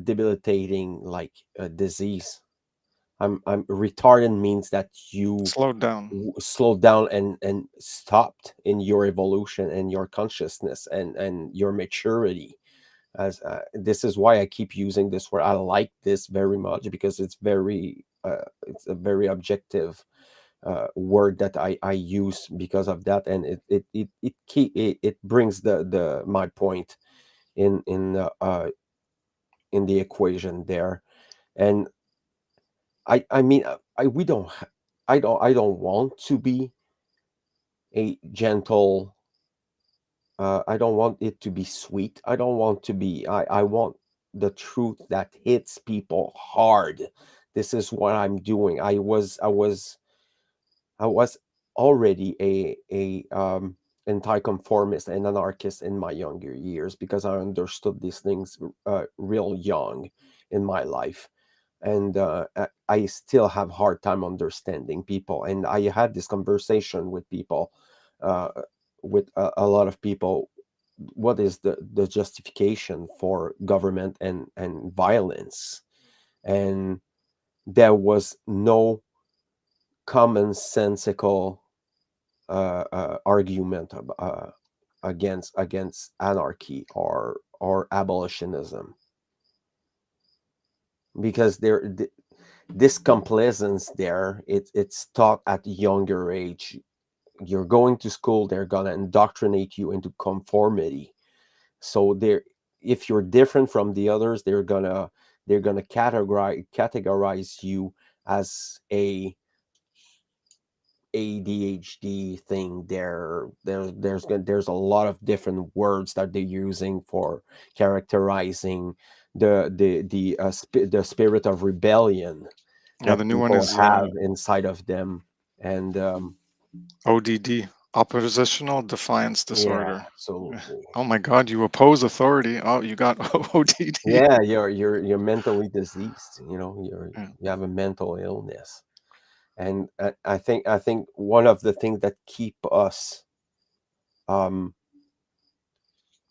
debilitating like a disease. I'm retarded means that you slowed down. slowed down and stopped in your evolution and your consciousness and your maturity. As this is why I keep using this word. I like this very much because it's a very objective word that I use because of that, and it brings the my point in in the equation there. And I mean I we don't I don't want to be a gentle. I don't want it to be sweet. I don't want to be. I want the truth that hits people hard. This is what I'm doing. I was I was already a anti-conformist and anarchist in my younger years because I understood these things real young in my life, and I still have hard time understanding people. And I had this conversation with people, uh, with a lot of people. What is the justification for government and violence? And there was no commonsensical argument against anarchy or abolitionism, because this complacence there, it's taught at a younger age. You're going to school, they're gonna indoctrinate you into conformity. So they're, if you're different from the others, they're gonna categorize you as a ADHD thing. There's a lot of different words that they're using for characterizing the spirit of rebellion Yeah, that the new one people is have inside of them. And ODD, oppositional defiance yeah, disorder. absolutely. Oh my God, you oppose authority. Oh, you got ODD. Yeah, you're mentally diseased. Yeah. You have a mental illness. And I think one of the things that keep us um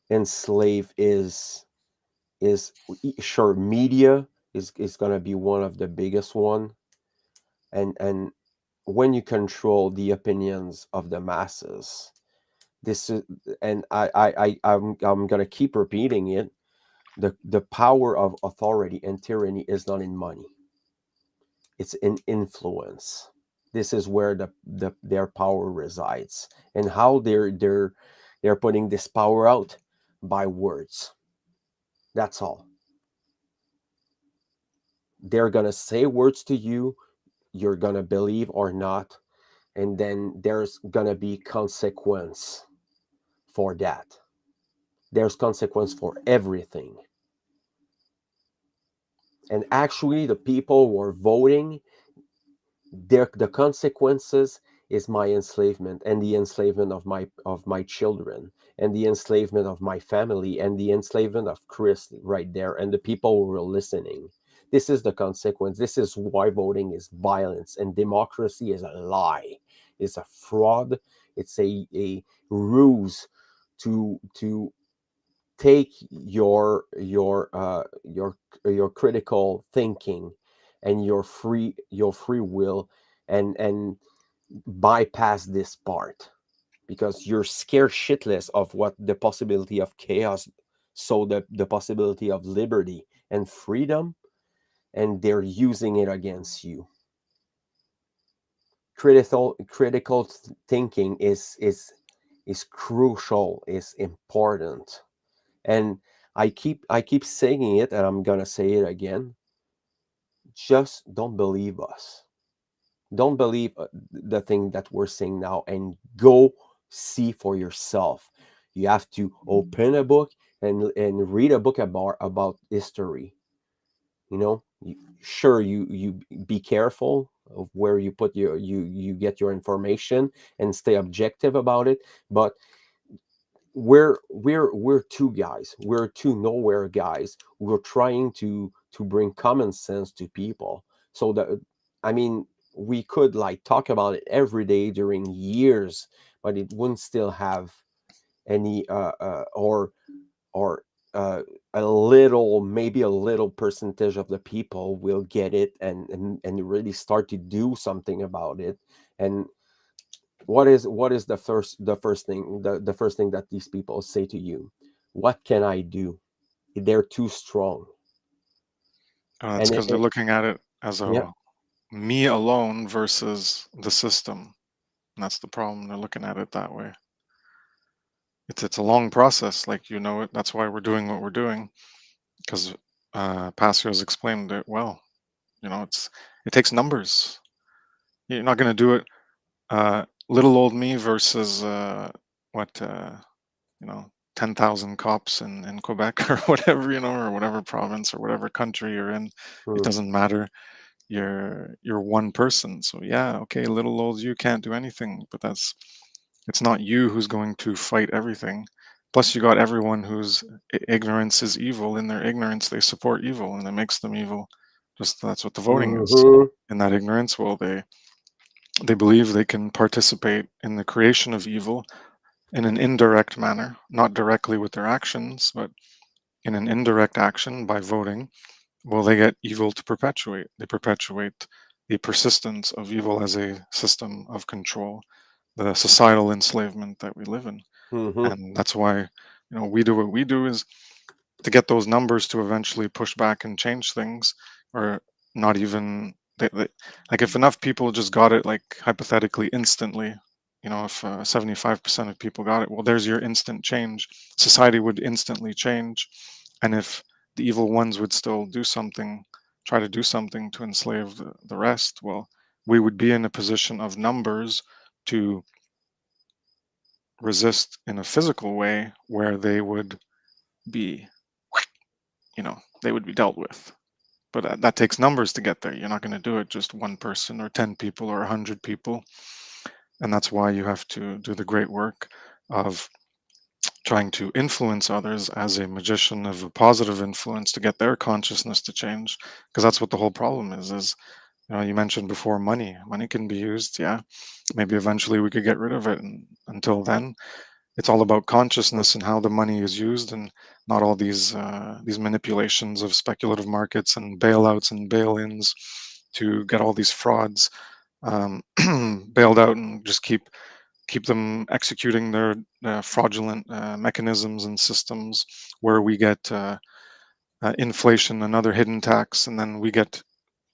enslaved is sure, media is going to be one of the biggest one. And when you control the opinions of the masses, this is, and I'm going to keep repeating it, the power of authority and tyranny is not in money, it's in influence. This is where their power resides, and how they're putting this power out by words. That's all. They're gonna say words to you, you're gonna believe or not, and then there's gonna be consequence for that. There's consequence for everything. And actually, the people who are voting, the consequences is my enslavement, and the enslavement of my children, and the enslavement of my family, and the enslavement of Kris right there, and the people who are listening. This is the consequence. This is why voting is violence, and democracy is a lie. It's a fraud. It's a ruse to take your critical thinking and your free will, and bypass this part, because you're scared shitless of what the possibility of chaos, so the possibility of liberty and freedom, and they're using it against you. Critical thinking is crucial, is important. And I keep saying it, and I'm gonna say it again. Just don't believe us. Don't believe the thing that we're saying now, and go see for yourself. You have to open a book and read a book about history. Sure, you be careful of where you put you get your information, and stay objective about it. But we're two guys, we're two nowhere guys, we're trying to bring common sense to people. So that, I mean, we could like talk about it every day during years, but it wouldn't still have any or a little, maybe a little percentage of the people will get it, and really start to do something about it. And what is the first thing that these people say to you? What can I do? They're too strong. That's And because they're looking at it as yeah, a me alone versus the system. And that's the problem. They're looking at it that way. It's a long process, like it. That's why we're doing what we're doing, because Pascal's explained it well. It takes numbers. You're not going to do it. Little old me versus what 10,000 cops in Quebec or whatever, or whatever province or whatever country you're in. It mm, doesn't matter. you're one person. So yeah, okay, little old you can't do anything, but it's not you who's going to fight everything. Plus, you got everyone whose ignorance is evil. In their ignorance, they support evil, and it makes them evil. Just that's what the voting is. Mm-hmm. In that ignorance, well, they believe they can participate in the creation of evil in an indirect manner, not directly with their actions, but in an indirect action by voting. Well, they get evil to perpetuate. They perpetuate the persistence of evil as a system of control, the societal enslavement that we live in. Mm-hmm. And that's why, we do what we do is to get those numbers to eventually push back and change things, or not even like if enough people just got it, like hypothetically instantly, if 75% of people got it, well, there's your instant change. Society would instantly change. And if the evil ones would still do something, try to do something to enslave the rest, well, we would be in a position of numbers to resist in a physical way where they would be, they would be dealt with. But that takes numbers to get there. You're not going to do it just one person or 10 people or 100 people. And that's why you have to do the great work of trying to influence others as a magician of a positive influence to get their consciousness to change. Because that's what the whole problem is you mentioned before, money can be used, yeah, maybe eventually we could get rid of it, and until then it's all about consciousness and how the money is used, and not all these manipulations of speculative markets and bailouts and bail-ins to get all these frauds bailed out and just keep them executing their fraudulent mechanisms and systems where we get inflation, another hidden tax, and then we get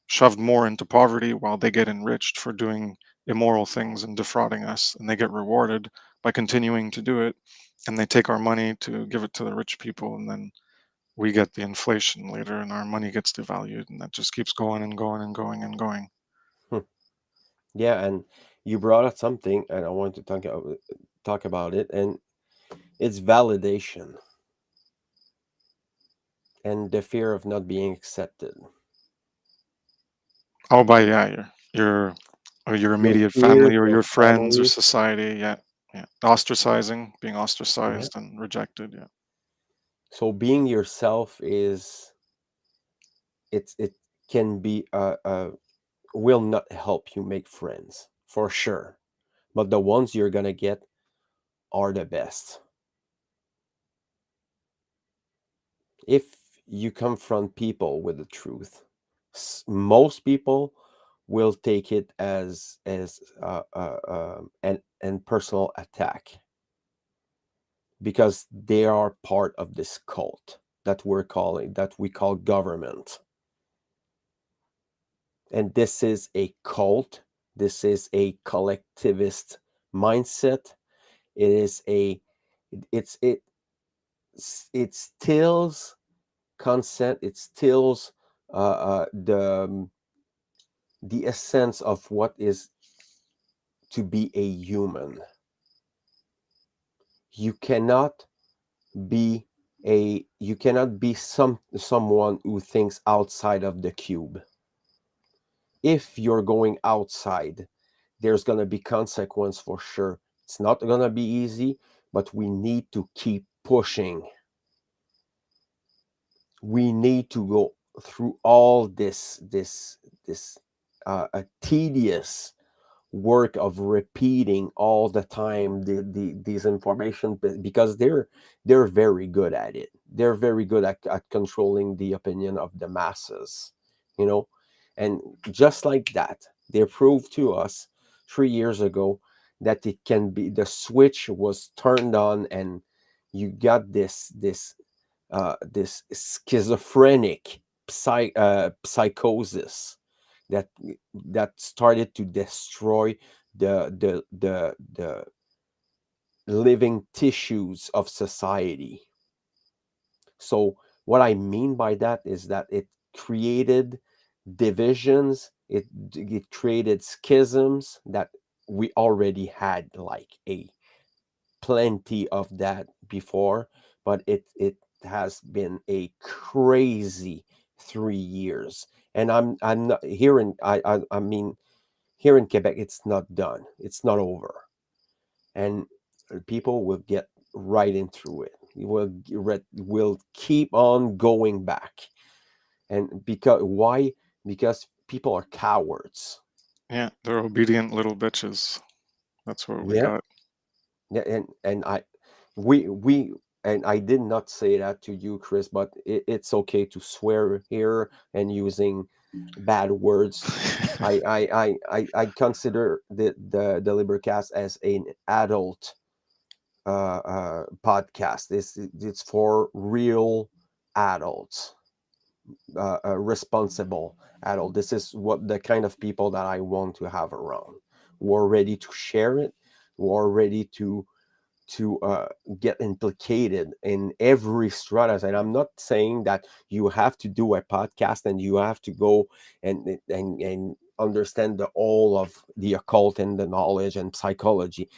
shoved more into poverty while they get enriched for doing immoral things and defrauding us, and they get rewarded by continuing to do it, and they take our money to give it to the rich people, and then we get the inflation later and our money gets devalued, and that just keeps going and going and going and going. Yeah, and you brought up something, and I want to talk about it, and it's validation and the fear of not being accepted. Oh, by yeah, your or your Your immediate peers, family or your your friends or family. society, yeah, yeah, ostracizing, being Yeah. ostracized and rejected, yeah. So being yourself is it can be will not help you make friends for sure, but the ones you're gonna get are the best. If you confront people with the truth, most people will take it as an personal attack because they are part of this cult that we call government. And this is a cult. This is a collectivist mindset. It is a it's it stills consent. It stills the essence of what is to be a human. You cannot be you cannot be someone who thinks outside of the cube. If you're going outside, there's going to be consequence for sure. It's not going to be easy, but we need to keep pushing. We need to go through all this a tedious work of repeating all the time these information, because they're very good at it. They're very good at controlling the opinion of the masses, you know. And just like that, they proved to us 3 years ago that it can be, the switch was turned on, and you got this schizophrenic psychosis that started to destroy the living tissues of society. So what I mean by that is that it created divisions, it created schisms that we already had, like a plenty of that before, but it has been a crazy 3 years, and I'm not here in I mean here in Quebec. It's not done. It's not over, and people will get right into it. Will keep on going back, and because why? Because people are cowards. Yeah, they're obedient little bitches. That's what we Yeah, got. yeah, and we and I did not say that to you, Chris, but it's okay to swear here and using bad words. I consider the LIBERcast as an adult podcast. It's for real adults, responsible adult. This is what the kind of people that I want to have around, who are ready to share it, who are ready to get implicated in every stratus. And I'm not saying that you have to do a podcast and you have to go and understand the all of the occult and the knowledge and psychology.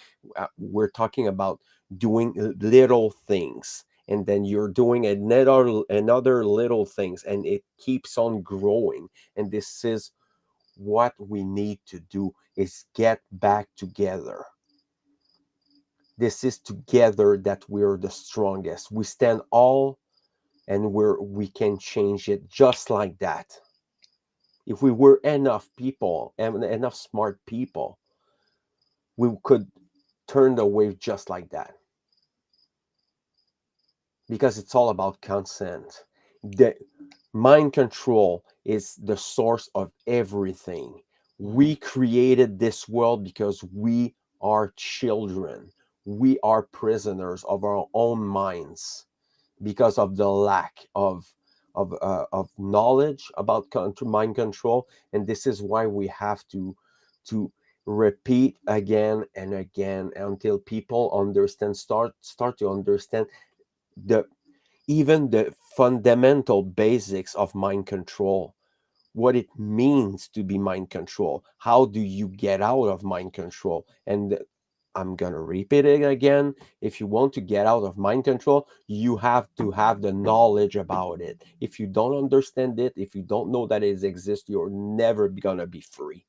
We're talking about doing little things, and then you're doing another little things, and it keeps on growing. And this is what we need to do, is get back together. This is together that we're the strongest. We stand all, and we can change it just like that. If we were enough people and enough smart people, we could turn the wave just like that. Because it's all about consent. The mind control is the source of everything. Mhm. We created this world because we are children. We are prisoners of our own minds because of the lack of knowledge about mind control, and this is why we have to repeat again and again until people understand, start to understand the even the fundamental basics of mind control, what it means to be mind control, how do you get out of mind control. And I'm going to repeat it again. If you want to get out of mind control, you have to have the knowledge about it. If you don't understand it, if you don't know that it exists, you're never going to be free.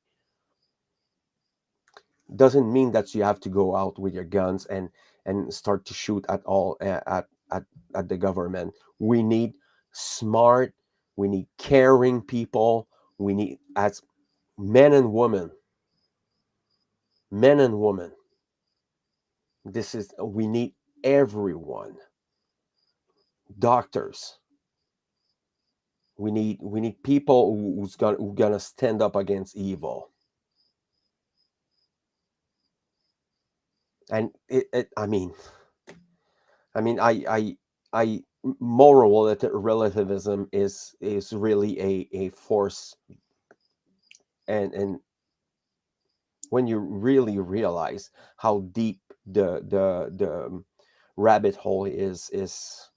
Doesn't mean that you have to go out with your guns and start to shoot at all at the government. We need smart, we need caring people. We need, as men and women, men and women, this is, we need everyone. Doctors, we need people who's gonna stand up against evil. And I moral relativism is really a force. And when you really realize how deep the rabbit hole is, it's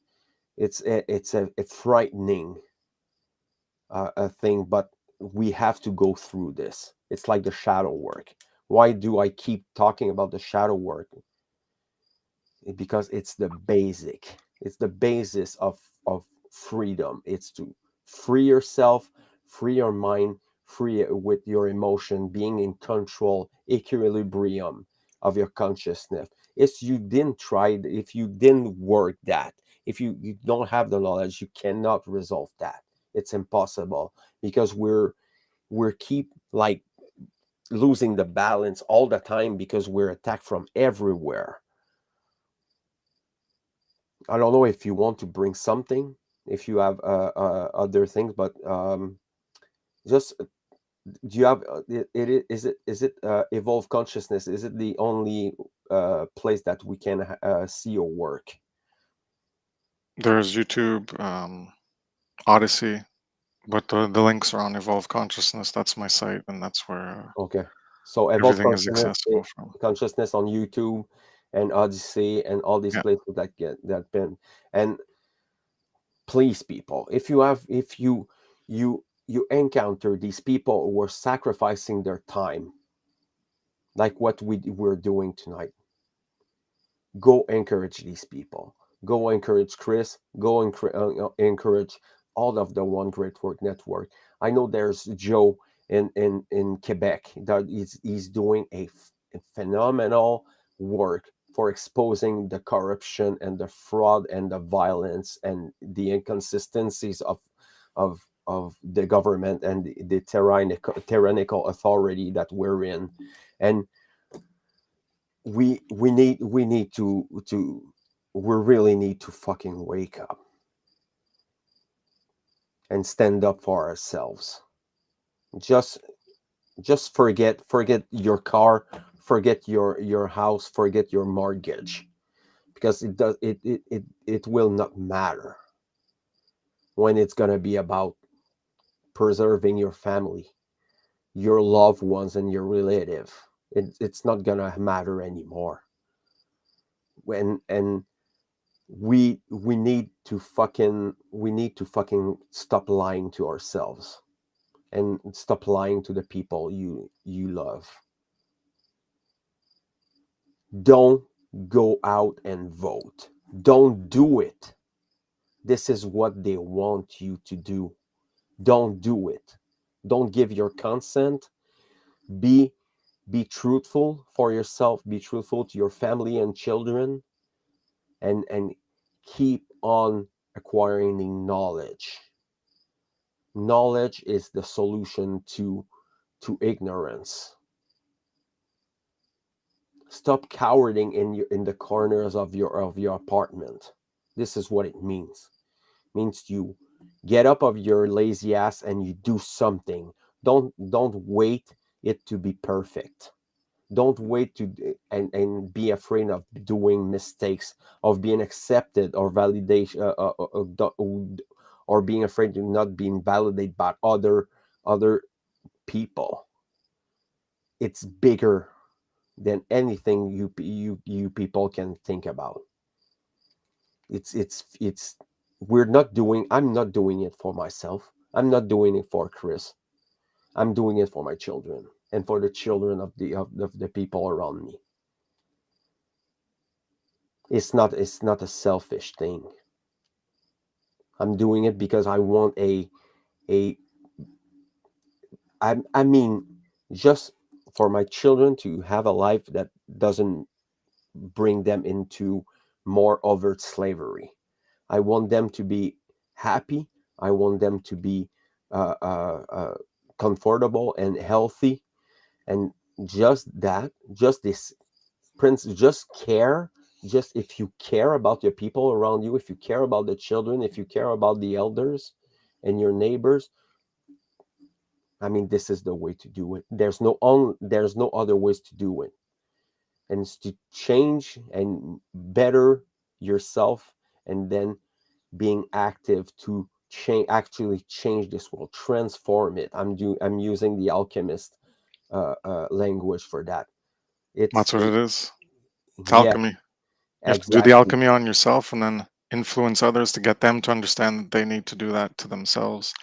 a frightening a thing. But we have to go through this. It's like the shadow work. Why do I keep talking about the shadow work? Because it's the basic, it's the basis of freedom. It's to free yourself, free your mind, free it with your emotion, being in control, equilibrium of your consciousness. If you didn't try, if you didn't work that, if you don't have the knowledge, you cannot resolve that. It's impossible, because we're keep like losing the balance all the time because we're attacked from everywhere. I don't know if you want to bring something, if you have other things, but just do you have is it evolve consciousness? Is it the only place that we can see your work? There's YouTube, Odyssey, but the links are on Evolve Consciousness. That's my site, and that's where Okay, so evolve everything is accessible from. consciousness on YouTube and Odyssey and all these Yeah, places that get that been. And please, people, if you have, if you encounter these people who are sacrificing their time, like what we're doing tonight, go encourage these people. Go encourage Chris. Go encourage all of the One Great Work Network. I know there's Joe in Quebec that he's doing a phenomenal work for exposing the corruption and the fraud and the violence and the inconsistencies of the government and the tyrannical authority that we're in. And we need to we really need to fucking wake up and stand up for ourselves. Just forget your car, forget your house, forget your mortgage, because it will not matter when it's going to be about preserving your family, your loved ones, and your relative. It's not going to matter anymore. And we need to fucking stop lying to ourselves and stop lying to the people you love. Don't go out and vote. Don't do it. This is what they want you to do. Don't do it. Don't give your consent. Be be truthful for yourself, be truthful to your family and children, and keep on acquiring knowledge. Knowledge is the solution to ignorance. Stop cowering in the corners of your apartment. This is what it means. It means you get up of your lazy ass and you do something. Don't wait it to be perfect. Don't wait to and be afraid of doing mistakes, of being accepted or validation, or being afraid of not being validated by other people. It's bigger than anything you people can think about. It's we're not doing I'm not doing it for myself. I'm not doing it for Kris. I'm doing it for my children and for the children of the people around me. It's not a selfish thing. I'm doing it because I want a I mean, just for my children to have a life that doesn't bring them into more overt slavery. I want them to be happy. I want them to be uh, uh, uh, comfortable and healthy, and just this prince, just care. Just if you care about your people around you, if you care about the children, if you care about the elders and your neighbors, I mean, this is the way to do it. There's no other ways to do it, and it's to change and better yourself, and then being active to actually change this world, transform it. I'm using the alchemist language for that. It's That's what it is. It's yeah, alchemy. You have to do the exactly. alchemy on yourself and then influence others to get them to understand that they need to do that to themselves.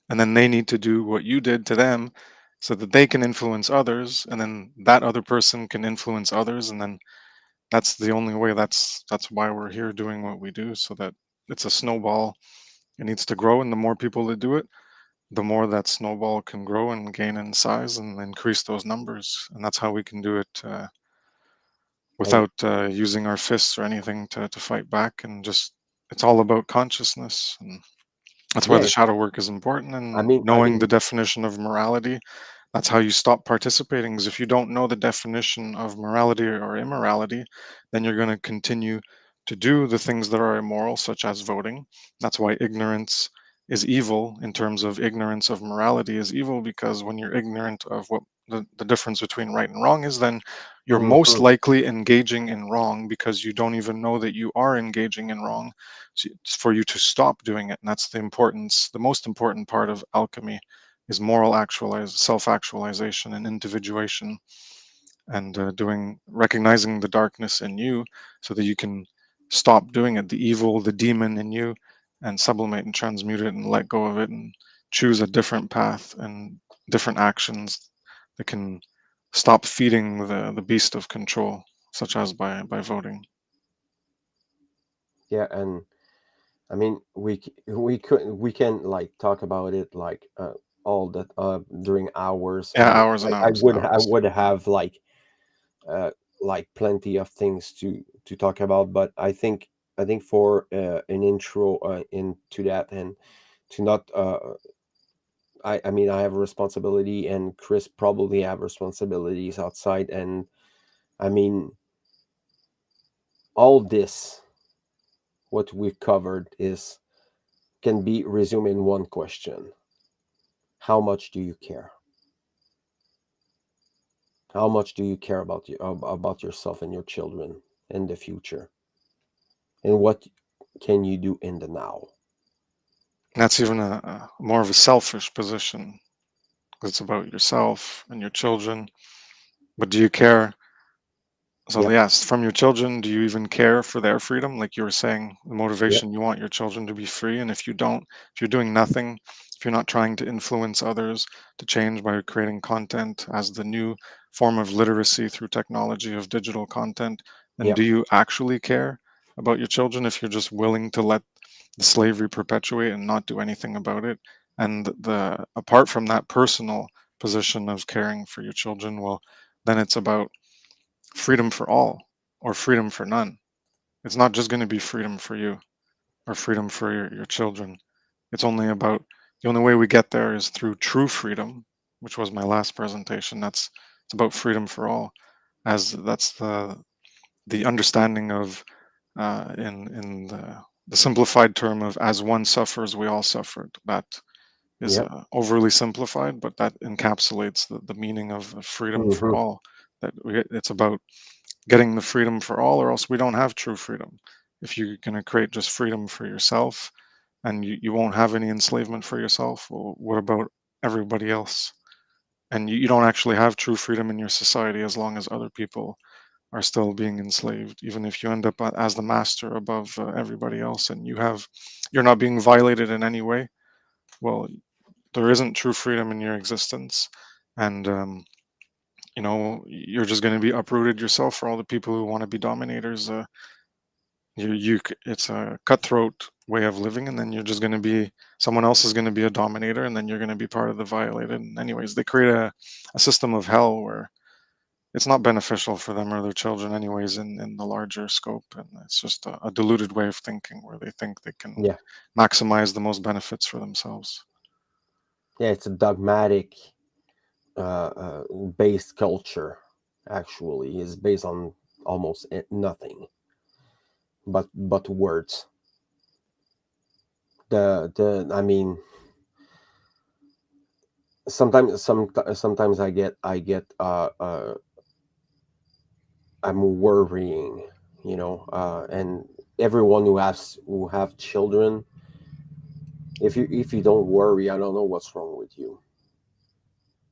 And then they need to do what you did to them so that they can influence others. And then that other person can influence others. And then that's the only way. That's why we're here doing what we do, so that it's a snowball. It needs to grow. And the more people that do it, the more that snowball can grow and gain in size and increase those numbers. And that's how we can do it And without using our fists or anything to fight back. And just, it's all about consciousness. And that's why the yeah, shadow work is important, I and mean, I knowing the mean, definition of morality. That's how you stop participating. Because if you don't know the definition of morality or immorality, then you're going to continue to do the things that are immoral, such as voting. That's why ignorance is evil. In terms of ignorance of morality is evil, because when you're ignorant of what the difference between right and wrong is, then you're most mhm, likely engaging in wrong because you don't even know that you are engaging in wrong. So it's for you to stop doing it. And that's the importance, the most important part of alchemy is moral self-actualization and individuation, and doing recognizing the darkness in you so that you can stop doing it, the evil, the demon in you, and sublimate and transmute it and let go of it and choose a different path and different actions that can stop feeding the beast of control, such as by voting. yeah, and I mean, we can like talk about it like all that during hours, Yeah, and hours and hours and I hours. would have uh, like plenty of things to talk about, but I think for an intro into that, and to not I mean, I have a responsibility, and Chris probably have responsibilities outside, and I mean, all this what we've covered is can be resumed in one question: how much do you care? How much do you care about about yourself and your children in the future, and what can you do in the now? That's even a more of a selfish position, 'cause it's about yourself and your children. But do you care? So Yep, yes, from your children, do you even care for their freedom? Like you were saying, the yep, motivation, you want your children to be free. And if you don't, if you're doing nothing, if you're not trying to influence others to change by creating content as the new form of literacy through technology of digital content, then do yep, you actually care about your children if you're just willing to let the slavery perpetuate and not do anything about it? And the apart from that personal position of caring for your children, well, then it's about freedom for all or freedom for none. It's not just going to be freedom for you or freedom for your children. It's only about the only way we get there is through true freedom, which was my last presentation. It's about freedom for all, as that's the understanding of in the simplified term of as one suffers, we all suffered. That is yep. overly simplified, but that encapsulates the meaning of freedom for Hmm. all. It's about getting the freedom for all, or else we don't have true freedom. If you're going to create just freedom for yourself and you won't have any enslavement for yourself, well, what about everybody else? And you don't actually have true freedom in your society as long as other people are still being enslaved, even if you end up as the master above everybody else and you're not being violated in any way. Well, there isn't true freedom in your existence. And you're just going to be uprooted yourself for all the people who want to be dominators. It's a cutthroat way of living, and then you're just going to be someone else is going to be a dominator, and then you're going to be part of the violated. And anyways, they create a system of hell where it's not beneficial for them or their children anyways in the larger scope, and it's just a diluted way of thinking where they think they can Yeah, maximize the most benefits for themselves. yeah. It's a dogmatic based culture. Actually, is based on almost nothing but words. The I mean, sometimes I get I'm worrying, and everyone who have children, if you don't worry, I don't know what's wrong with you.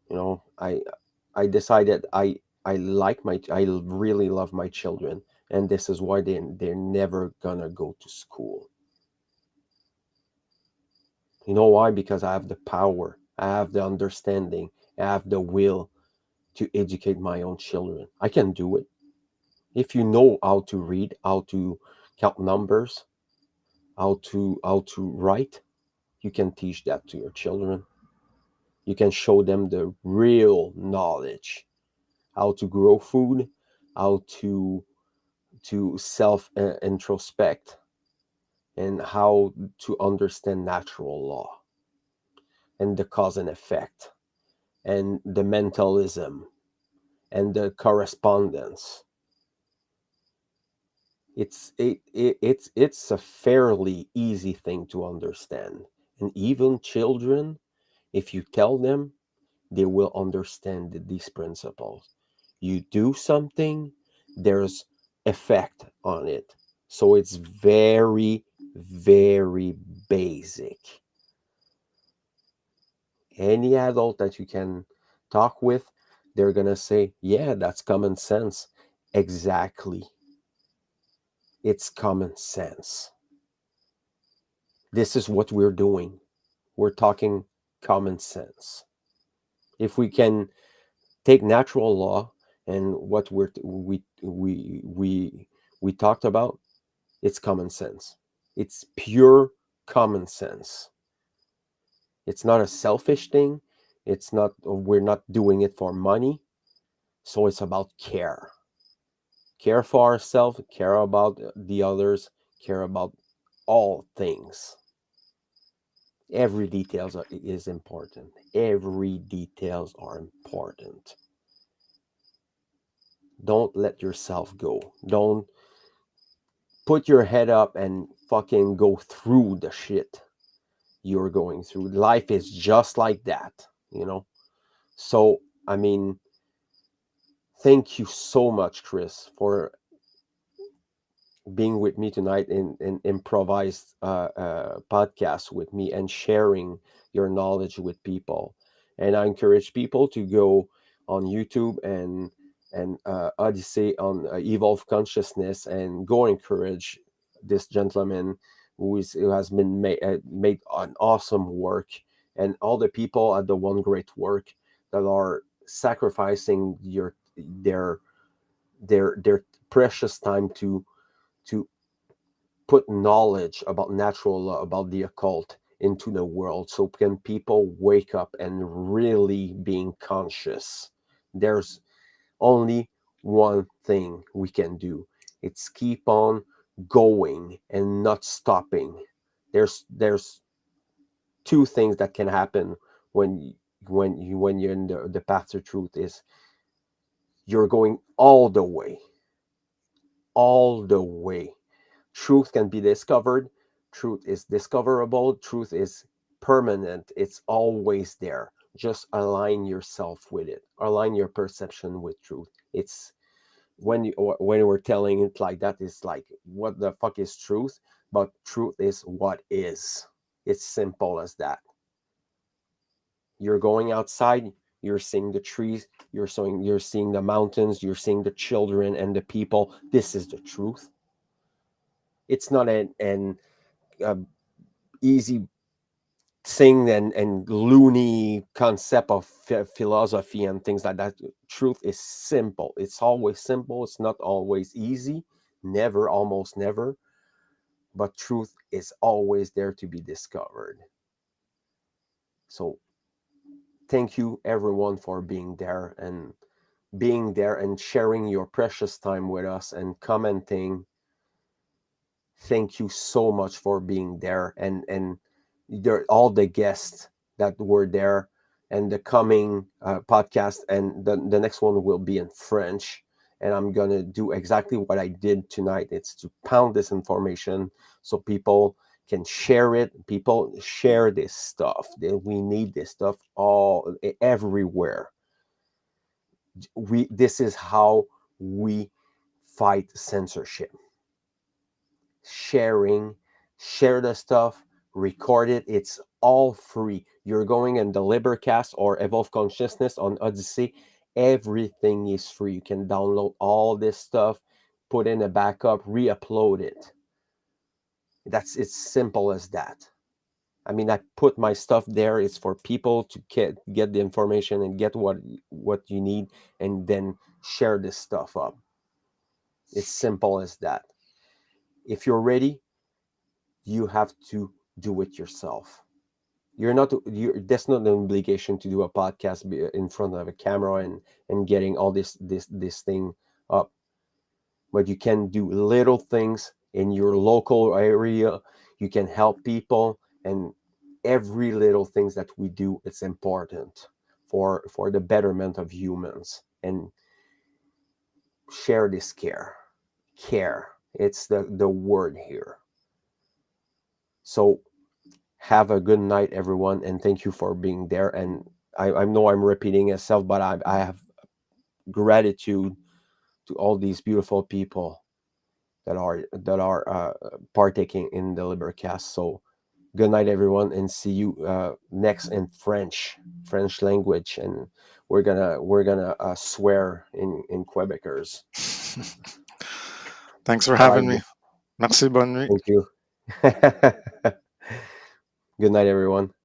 You know, I decided I really love my children, and this is why they're never gonna go to school. You know why? Because I have the power, I have the understanding, I have the will to educate my own children. I can do it. If you know how to read, how to count numbers, how to write, you can teach that to your children. You can show them the real knowledge, how to grow food, how to self introspect, and how to understand natural law and the cause and effect and the mentalism and the correspondence. It's a fairly easy thing to understand, and even children, if you tell them, they will understand these principles. You do something, there's effect on it. So it's very, very basic. Any adult that you can talk with, they're going to say, yeah, that's common sense. Exactly. It's common sense. This is what we're doing. We're talking common sense. If we can take natural law and what we talked about, it's common sense. It's pure common sense. It's not a selfish thing. It's not, we're not doing it for money. So it's about care. Care for ourselves, care about the others, care about all things. Every details is important. Every details are important. Don't let yourself go. Don't put your head up and fucking go through the shit you're going through. Life is just like that, you know? So, I mean, thank you so much, Kris, for being with me tonight in improvised podcast with me and sharing your knowledge with people. And I encourage people to go on YouTube and Odyssey on Evolve Consciousness and go encourage this gentleman who has been made an awesome work, and all the people at the One Great Work that are sacrificing their precious time to put knowledge about natural law, about the occult into the world, so can people wake up and really being conscious. There's only one thing we can do. It's keep on going and not stopping. There's two things that can happen when you're in the path to truth is you're going all the way. Truth can be discovered. Truth is discoverable. Truth is permanent. It's always there. Just align yourself with it. Align your perception with truth. It's when we're telling it like that, it's like, what the fuck is truth? But truth is what is. It's simple as that. You're going outside. You're seeing the trees. You're seeing the mountains. You're seeing the children and the people. This is the truth. It's not an uh, easy thing and loony concept of philosophy and things like that. Truth is simple. It's always simple. It's not always easy. Never, almost never. But truth is always there to be discovered. So thank you everyone for being there and sharing your precious time with us and commenting. Thank you so much for being there, and there all the guests that were there, and the coming podcast, and the next one will be in French, and I'm gonna do exactly what I did tonight. It's to pound this information so people can share it. People share this stuff. We need this stuff all everywhere. This is how we fight censorship. Sharing, share the stuff, record it. It's all free. You're going in the LIBERcast or Evolve Consciousness on Odyssey. Everything is free. You can download all this stuff, put in a backup, re-upload it. It's simple as that. I mean, I put my stuff there. It's for people to get the information and get what you need, and then share this stuff up. It's simple as that. If you're ready, you have to do it yourself. That's not an obligation to do a podcast in front of a camera and getting all this thing up. But you can do little things in your local area. You can help people, and every little things that we do, it's important for the betterment of humans. And share this care. It's the word here. So have a good night, everyone, and thank you for being there. And I know I'm repeating myself, but I have gratitude to all these beautiful people that are partaking in the LiberCast. So good night, everyone, and see you next in French language, and we're gonna swear in Quebecers. Thanks for All right, having me. Merci, bonne nuit. thank you. Good night, everyone.